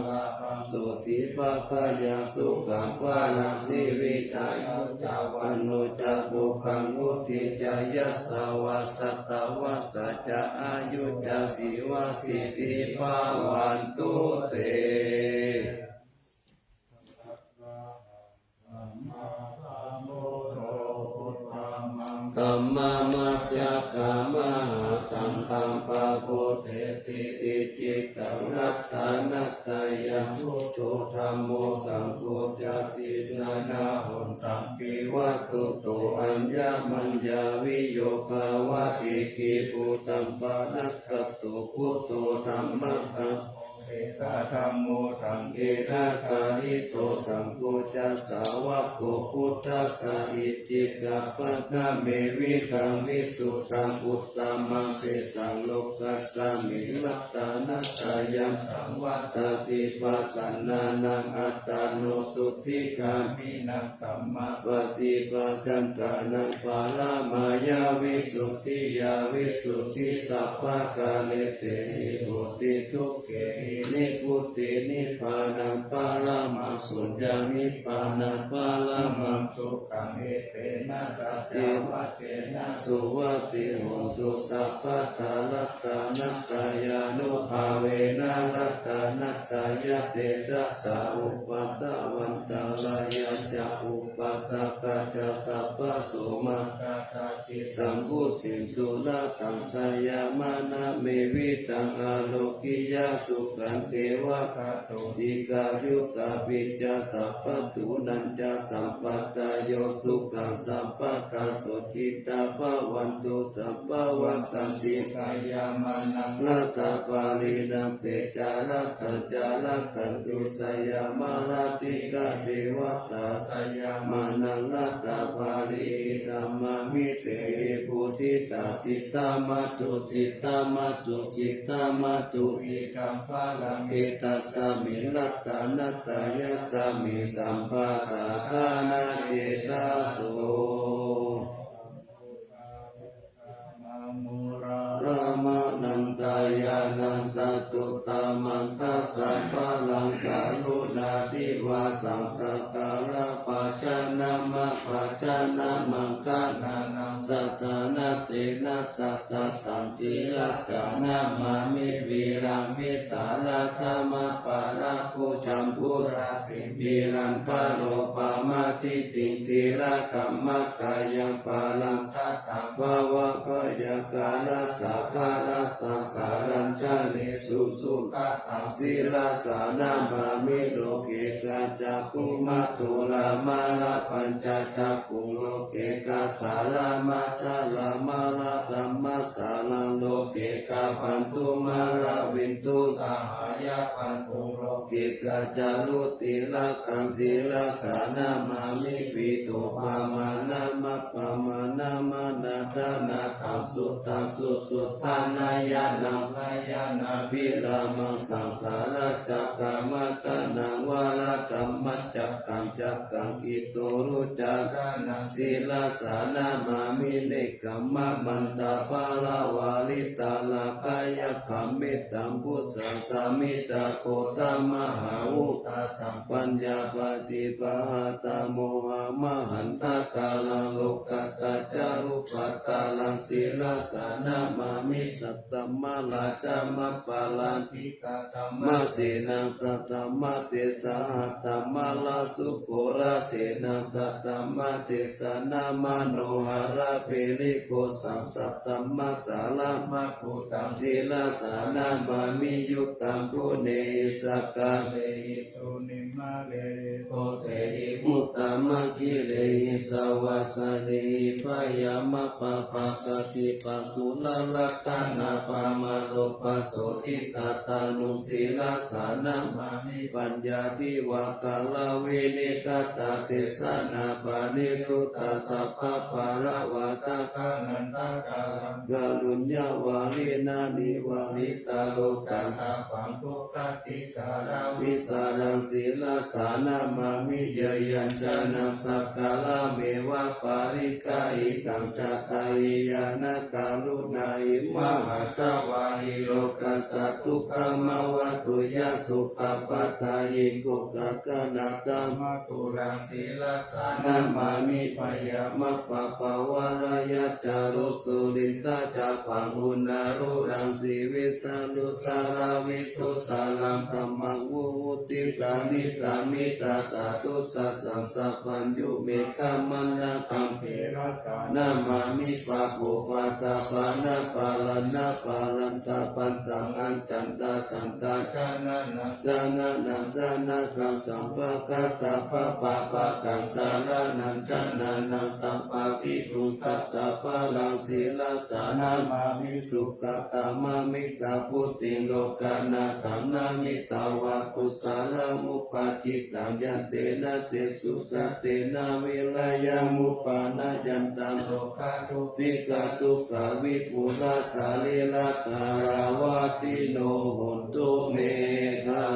สุติปัปยาสุขังวานาสิวิตายุจาวันโนจักบุคังมุติจายัสสวาสัตตวาสัจจะอายุจาสิวาสิติภาวันตุเตกัมมามัจจกัมมหาสังฆังปะโพเสสิอิจิตังรัตตานัตตายังพุทโธธัมโมสังโฆจตินานาหุนตังปิวัตตุโตอัญญมัญญาวิโยภาวะติกิปุตังปะนักขตุพุทโธธัมมังคังเอตธัมโมสังเกตกาลิโตสังโฆจัสสาวะโกพุทธัสสะอิจิกัปปะนะเมวิตังวิสุตังอุตตมังเสตังโลกัสสะมิลัตตานัตตายังสังวัตติปัสสนานังอัตตานุสุทธิกามินังสัมมาปฏิปัสสันตานังปารามายาวิสุทธิยาวิสุทธิสัพพะกาเลเตหิโหติทุกเกนิพุตินิพพานังปารามาสุญญานิพพานังปารามังสุขังเอเตนะสัจจวัตเตนะสุวัติโหตุสัพพะทารัตตานัตตายานุภาเวนะรัตตานัตตายะเตจัสสะอุปัตตวันตาลายะจะอุปัสสะกะจะสัพพะโสมาคาคาติสัมพุสินสุลตังสยามานะเมวิตังอาโลกิยาสุขันเทวะคาโตติกายุตาปิจาสัพพตุนันจะสัมปัตตโยสุขังสัมปัตตสุทิตาภวันตุสัพพวันตันติสยามานังรัตตาปาลีนังเตจารัตจารักันตุสยามาลติกาเทวตาสยามานังรัตตาปาลีธัมมามิเตปุจิตาสิตามาตุสิตามาตุสิตามาตุอิกัมภาลังเอตัสสะมิลัตตานัตตายะสามิสัมปัสสะทานาเจตาโสรามานันตายานันสตุตามังคัสสะพะลังกาลุนาทิวาสังสการะปัจจานะมะปัจจานะมังคานานังสัทธานาเตนะสัทธะตังจิรัสสะนะมามิวิรังมิสาราธรรมปาราภูจัมพุราสิวิรันปะโลปามาทิติติระกัมมะกายังปาลังทัตถะภาวะพยาการะสัทธารัสสะสารัญชาเนสุสุตตังศิลาสานามามิโลเกกาจักขุมัตตุลามาลาปัญจจักขุโลเกกาสารามาจาลามาลาธัมมาสาลังโลเกกาปันตุมาลาวินตุสหายาปันตุโลเกกาจารุติละกังศิลาสานามามิปิโตปามานะมะปามานะมานาทานาคัมสุตตังสุสุตตานายานังนายานาภิลามังสังสารจักกามัตตนังวาลกัมมัจจักกังจักกังกิโตรุจักรานังศิลาสานามามิเนกัมมะมันตาปาลาวาลิตาลากายคัมมิตัมพุสสะสามิตาโกตมหาวุตาสัมปัญญาปฏิปหาตโมหะมหันตกาลังโลกัตตาจารุปัตตาลังศิลาสานามามิสัตตมะลาจามะปาลันติกาธัมมาเสนังสัตตมะเตสะหัตถมะลาสุโกราเสนังสัตตมะเตสะนามโนหะระเปลิโกสังสัตตมะสาลามะภูตังศิลาสานามามิยุตตังคุเนสกาเลหิตุนิมะเลโตเสหิมุต ตมะกิเลหิสวัสดิพยามะปะปะกติปัสสุลลักขณะปะมาโลปัสโสติตาตานุสีลาสานามามิปัญญาทิวากาลาเวนิกตาเทสนาปานิทุตาสัพพะปะระวะตาคานันตากาลังกาลุญญาวาลินานิวาลิตาโลกังอาปังทุกขติสาราวิสารังศีลาสานามามิเยยัญจานังสักกาลาเมวะปาริกาอิตังจัตตายยานะการุณาอิมหาสวาหิโลกัสสะทุกขมาวะตุยะสุขปัตตายิกุกะกะนาตัมมาตุรังศีลาสานามามิปยามะปะปะวะระยะจารุสุลิตาจาปังอุณารุรังสีวิสานุสาราวิสุสาลังตัมมังวุติตานิตามิตาสาตุสัสสะสัพพัญยุเมฆามันนาคัมเทระกานามามิปะโภปะตาปานาปาลนาปาลันตาปันตังอัญจันตาสันตาจานานังจานานังจานาคังสัมปะกัสสะปะปะปะกังจารานังจานานังสัมปะปิตุตัสสะปะลังศีลาสานามามิสุขตามามิตาพุติโลกานาตัมนามิตาวะกุสาลมุปาจิตังยันเตนะเตสุสะเตนะวิลายามุปานายันตังโลกาทุปิกาทุกาวิปุราสาลิลาตาราวาสิโนโหนตุเมฆา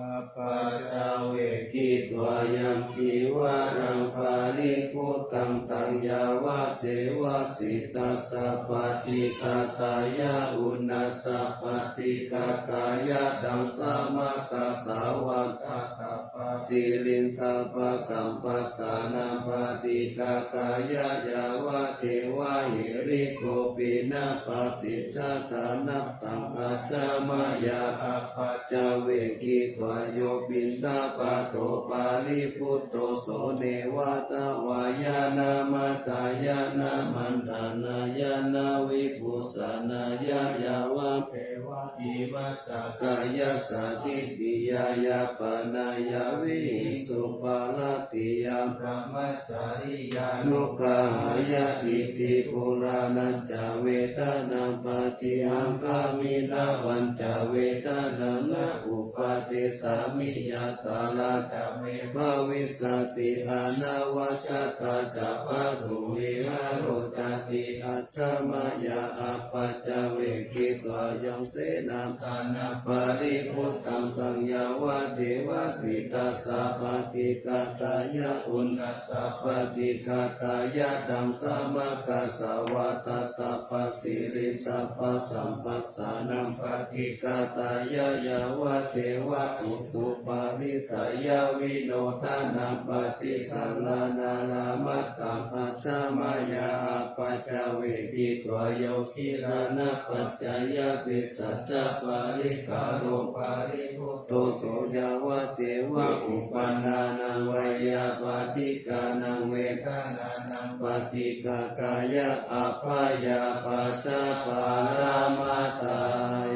อาปาจาเวกิตวายังกิวารังปาลิพุตังตังยาวะเทวสิตาสัพพติกาตายะอุณาสัพพติกาตายะดังสามาตาสาวังคาตาปะสิลินสัพพสัมปัสสานาปฏิกาตายะยาวะเทวะหิริโกปินะปฏิจจตานัตตังอาจามายาอาปัจจเวกิวายโยปินตาปะโตปาลิพุตโตโสเนวะตาวายานามาตายานามันตานายานาวิปุสานายายาวะเทวะอิมัสสะกายาสาธิติยายาปนายาวิสุปาลติยาพระมัจจาริยานุกาหายาอิติปุรานันจเวทนาปฏิหังกามินาวันจเวทนานะอุปาเทสามิยาตาลาจเมภาวิสติอานาวัจตาจัปะสุวิหารโรจติอัจฉมายาอัปปัจจเวกิตวายังเสนาสานาปาริพุตตังตังยาวะเทวสิตาสัพพติกาตายะอุณาสัพพติกาตายะดังสามกัสสวะตตาปสิริสัพพสัมปัสสานังปฏิกาตายะยาวะเทวะอุปุปาริสายาวิโนทานาปฏิสัลลานานามัตตังอัจฉมายาปัจจเวกิตวโยคิรานะปัจจยปิสัจจปาริกาโรปาริพุตโตโสยาวะเทวะอุปันนานังวยาปฏิกานังเวทนานังปฏิกากายะอภายาปัจจปารามาตา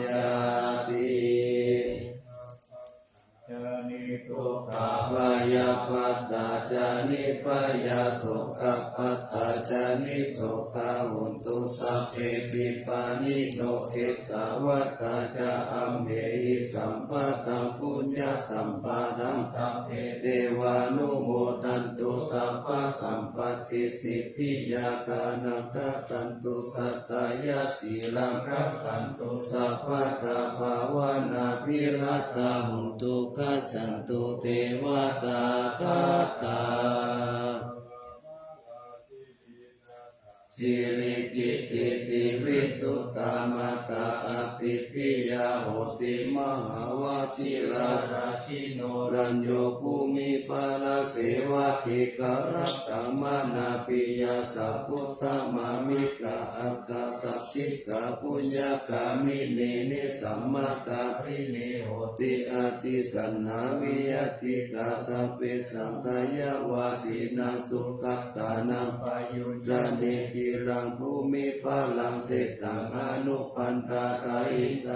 ยาติจานิทุกขวายาปัตตาจานิปยาสุขปัตตาจานิสุขาหุนตุสัพเพปิปานิโนเอตวัตตาจาอัมเหหิสัมปะตังปุญญาสัมปะดังสัพเพเทวานุโมทันตุสัพพะสัมปติสิทธิยากานัตตันตุสัตตายาสีลังคัตันตุสัพพะทาภาวนาภิรัตาหุนตุกัสสันตุเทวตาคาตาสิริกิติติวิสุตตามตาอติปิยาโหติมหาวชิราราชิโนรัญโยภูมิปาลเสวะทิกรัตตมานาปิยาสัพพุทธมามิกะอักขสัพพิกะปุญญากามิเนนิสัมมาตาปริเนโหติอาติสันนาวิยติกาสัพเพสังกายวาสีนาสุขตานังปายุจานิกิ จิรังภูมิภาลังเสตังอนุพันตาไตไต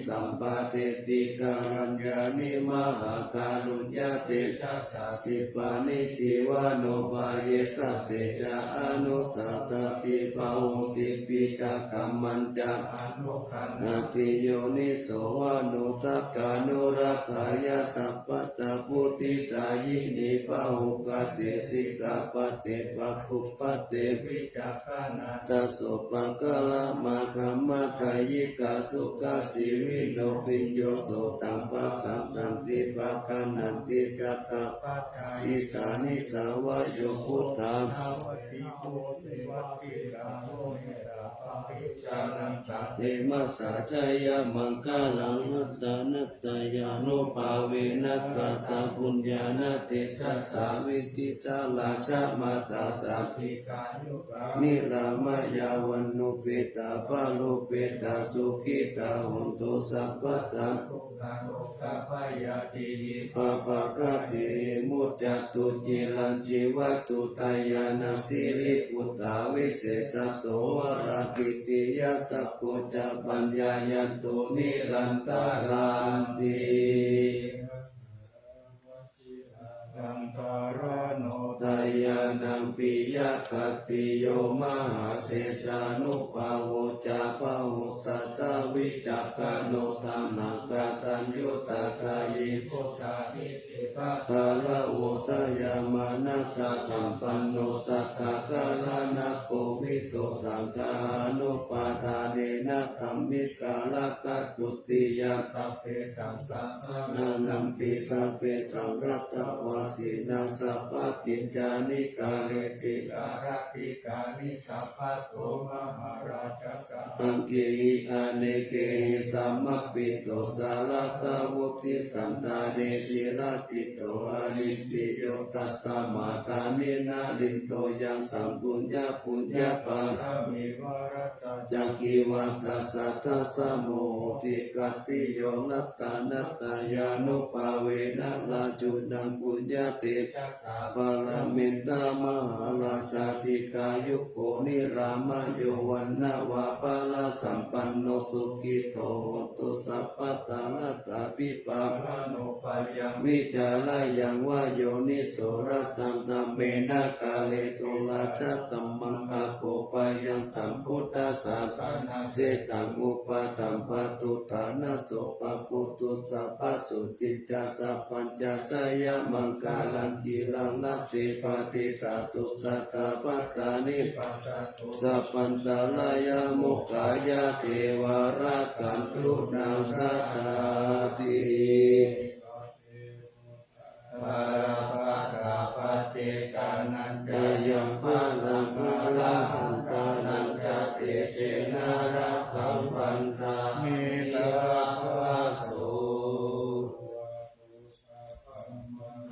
สัมปาเตติการัญญานิมหาการุญญาเตจัสสะสิปานิจิวานุปาเยสัตเตจะอนุสัตตปิภาวุสิปิกะกัมมันจะอนุขันนาติโยนิโสวานุทักกานุรักขายาสัพพตะพุติตายินิปะหุกเตสิกาปเตปะคุปเตวิจักขานาตัสสะปะกะละมาคัมมะกายิกาสุขสิวิโนปิญโยโสตังปัสสันติปะกานันติกะตะปัจจายิสานิสาวะโยพุทธังเอมัสสะจายามังคลังนัตตานัตตายานุภาเวนัสสะตาปุญญาณเตชัสสาวิจิตาลาชะมาตาสัพพิกายุปานิรามายาวันโนเปตาปะโลเปตาสุขิตาหุนตุสัพพะตังคุกาโลกาปายาติปะปะกะเปมุจจตุจิลันจิวัตุตายานาสิริปุตตาวิเศษโตวรากิติยาสัพพุจจะปัญญายันตุนิรันตารันตินังคารโนทายานังปิยะกัปปิโยมหาเทสานุภาโวจาภาหุสัตตวิจักขโนธรรมกตัญยุตตายิพุทธานิติภะคาละโวตยามานัสสะสัมปันโนสัทธกาลานะโควิโตสังฆานุปาทานเนนะธัมมิกาลกัจจุติยาสัพเพสังฆานานัมปิสัพเพสังรัตถวาสีนาสัพพะกิจจานิกาเรติการะติกานิสัพพะโสมหาราชสัพพังเกหิอเนเกหิสัมมปิโตสาลตาวุติสันตาเดติราติโตอริติโยตัสสะมาตานินาลินโตยังสัมปุญญาปุญญาปารามิวรัสจักกิวัสสะสัทธะสะโมติกัตติโยนัตตานัตตายานุภาเวนะลาจุนังปุญญาเตจัสสะปารามินตามหาราชาธิกายุโกนิรามโยวันนาวาปาลาสัมปันโนสุขิโตตุสัพพะตานัตตาปิปาลโนปายังวิจาลายังวาโยนิโสรัสสันตเมนะกาเลตุลาชะตัมมังอาโปปายังสัมพุทธัสสะนาเสตังอุปตัมปตุฐานะโสปะปุตุสัพพะตุติจจสัพพัญจสยามังกาลังกิรังนัจเจปฏิกาตุสัตตาปัตตานิปัสสะตุสัพพันตาลายามุขายาเทวารากันตุนาสัตตาติปาราปัตตาปฏิกานันจายังพาลังอาลาหันตานันจเตเจนาราคัมปันตามิสาภาโส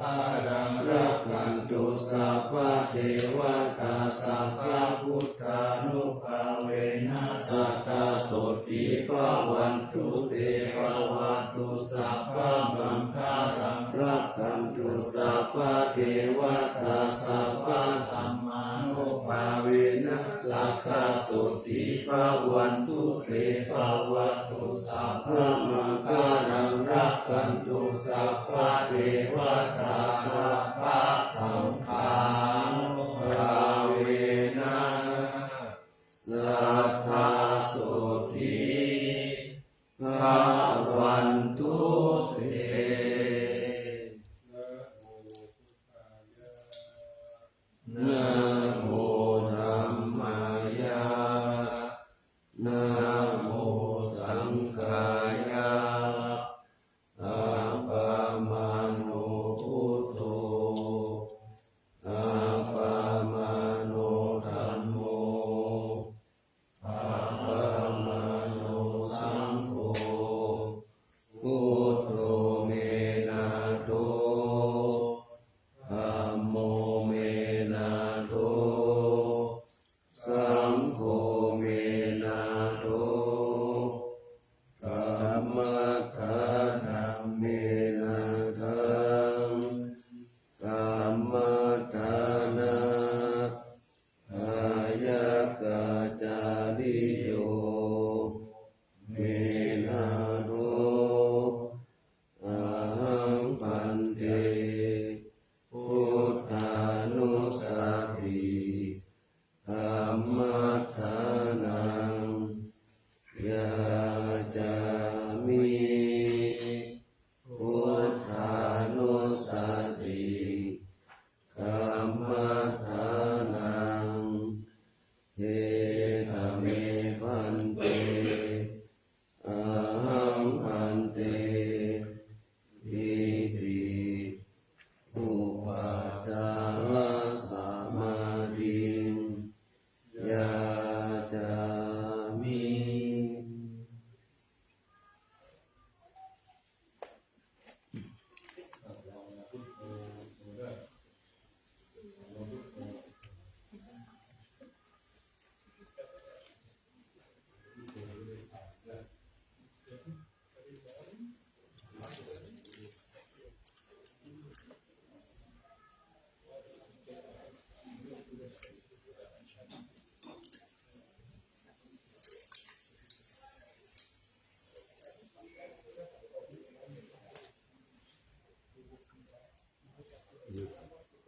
อารังรักขันตุสัพพะเทวตาสัพพะพุทธานุภาเวนัสสัตตาโสติภาวันตุเตภวัตตุสัพพะมังคารังรักขันตุสัพพะเทวตาสัพพะธัมมานุภาเวนัสสัตตาโสติภาวันตุเตภวัตตุสัพพะมังคารังรักขันตุสัพพะเทวตาสัพพะสังฆานุภาเวนะสัทธาโสติภาวันตุเตนะโมธัมมายะนะโมสังฆายะอัปปะมาโนพุท เ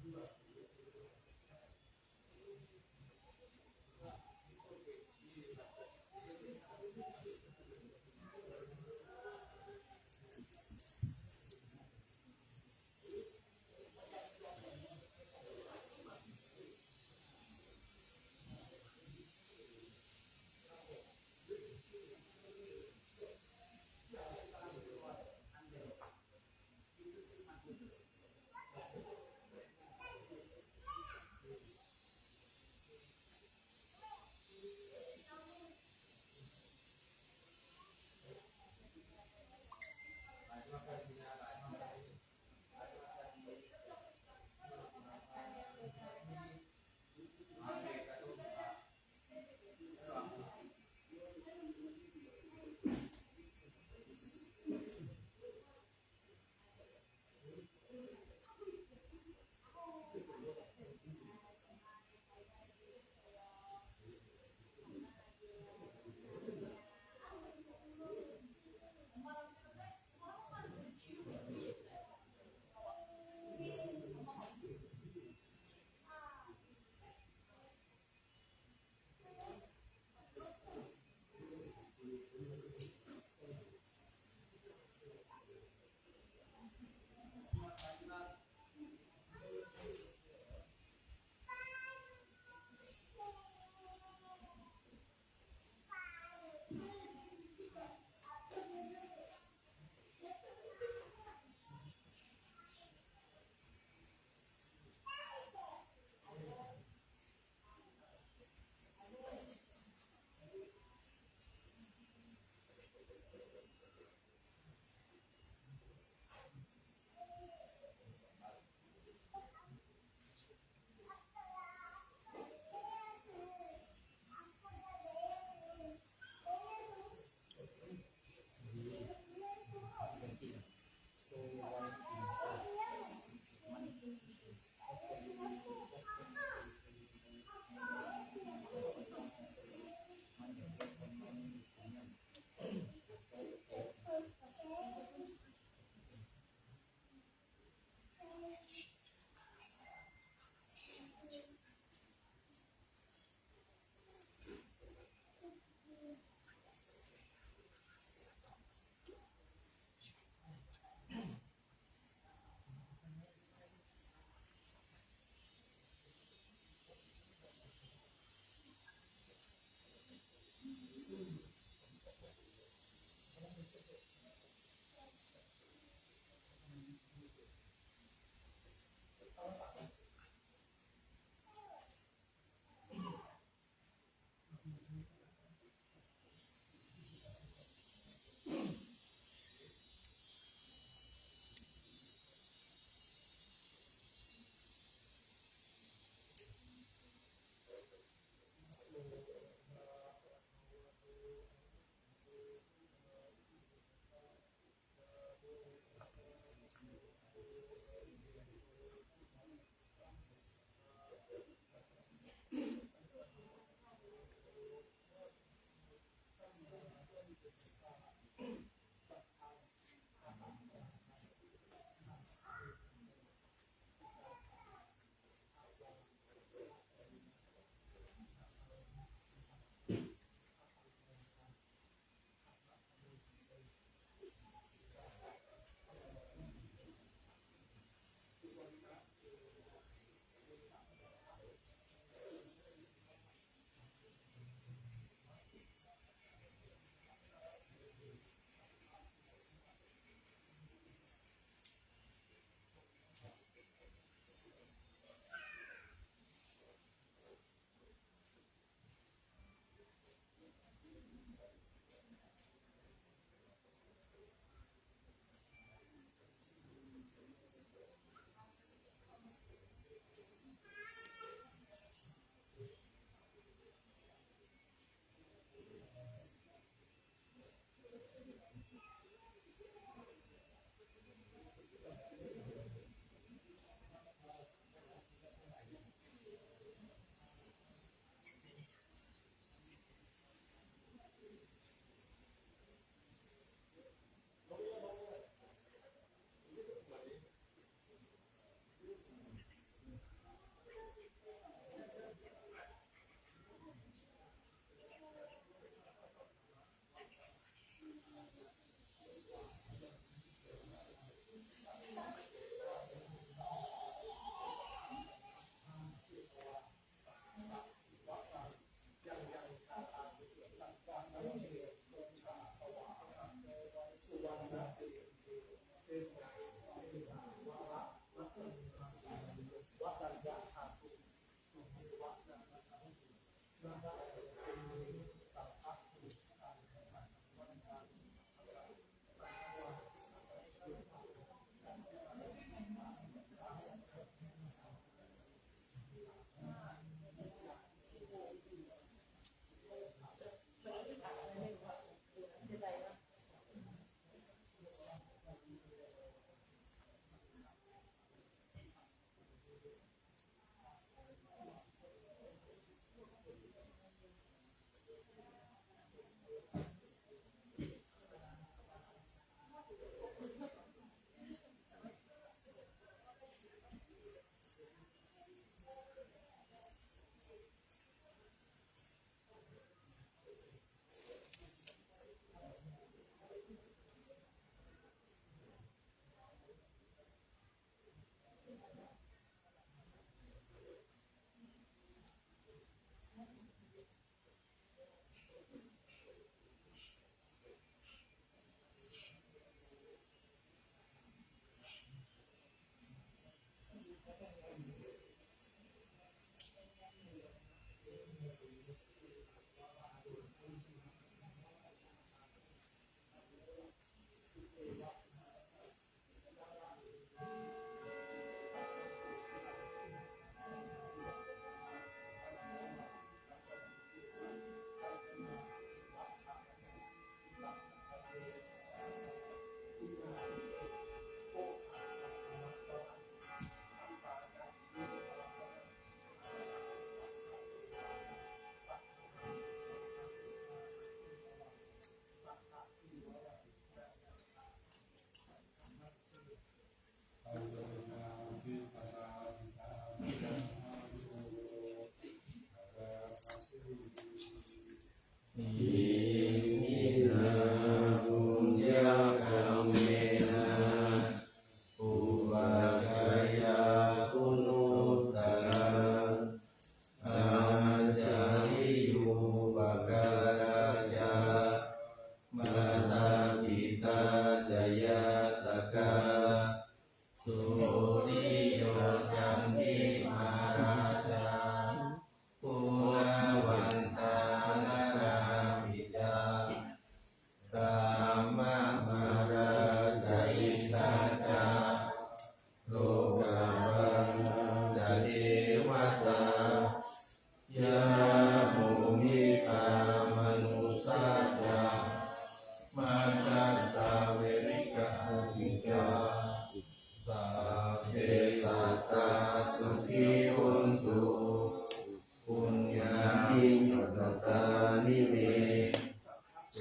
เ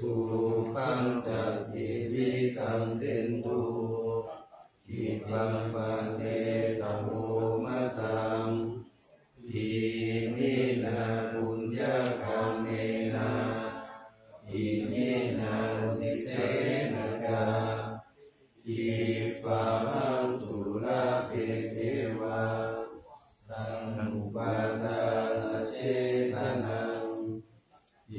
สุขังจัตติวิกังเตนตุอิปังปันเตตะโมมะตังอิมินาบุญญากรรมเมนะอิมินาอุทิเสนะกาอิปังสุราเปเทวาตังอุปาทานเชตนังเย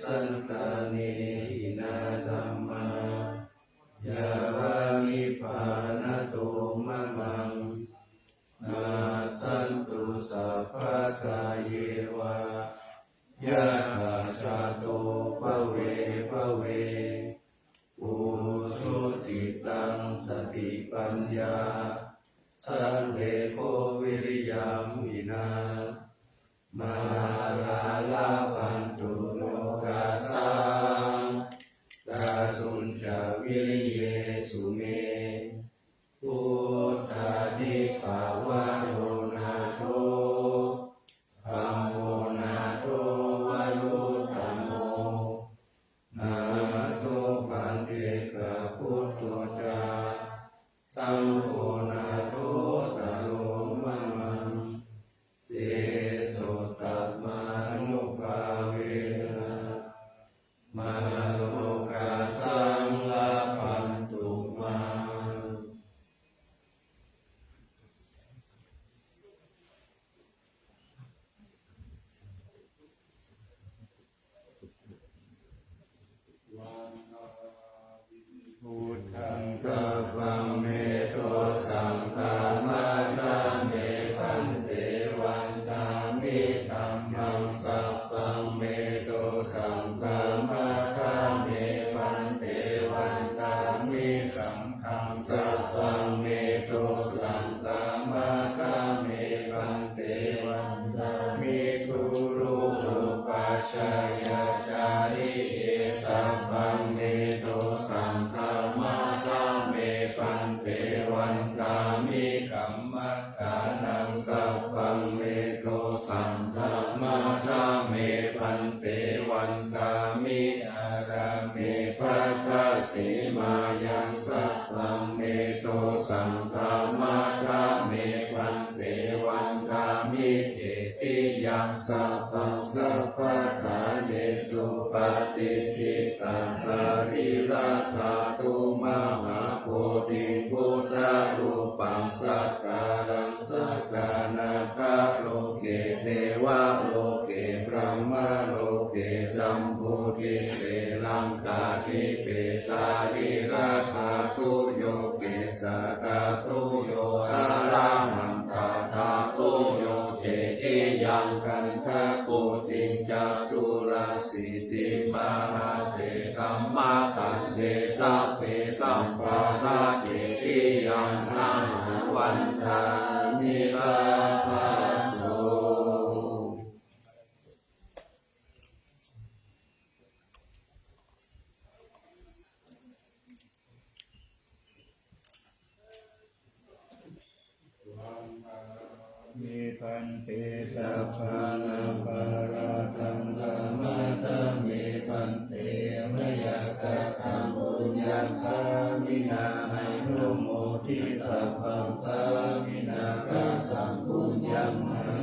สันตานิหินาธัมมายาวามิปานโตมะมังนาสันตุสัพพะทาเยวายะถาชาโตภเวภเวอุชุติตังสติปัญญาสัพเพโควิริยามินามาลาลาปันตุโลกาสังดาตุนจาวิริเยสุเมพุทธาทิภาวะโนนาโตธัมโมนาโตวะโลธัมโมนาโตปันเตกะพุทโธจาธัมโมนาโตตะโลมะมังเตโสตัมมานุภาเวนะมาโลกาสังลาปันตุมาพุทธังกัปปังเมโท พังเมโตสังฆามาคาเมปันเตวันตามิกุรุอุปัชฌายาจาริเอสัพพังเมโตสังฆามาคาเมปันเตวันตามิกัมมัฏฐานังสัพพังเมโตสังฆามาคาเมปันเตวันตามิอาราเมภัตตาสีมายังสัพพังเมโตสังฆามาคาเมปันเตวันตามิเจติยังสัพพังสัพพะทาเนสุปฏิทิตัสสรีระธาตุมหาโพธิพุทธรูปังสักการังสักการะคาโลเกเทวะโลเกพระมโลเกสัมพุทธิเสลังกาทิเปสาริราธาตุโยเกสากาตุโยอาราหังกาธาตุโยเจติยังกันทะโกติจัตุราสิติมาราเสกัมมาคันเทสัพเพสัมปาทาเจติยังนาวันทามิลาภาโสมีพันเตสั สั พ พ พะ พะนาภาราตังธรรมะธรรมเมพันเตมยกะตังปุญญังสามินาให้นุโมทิตาปังสามินากะตังปุญญังมห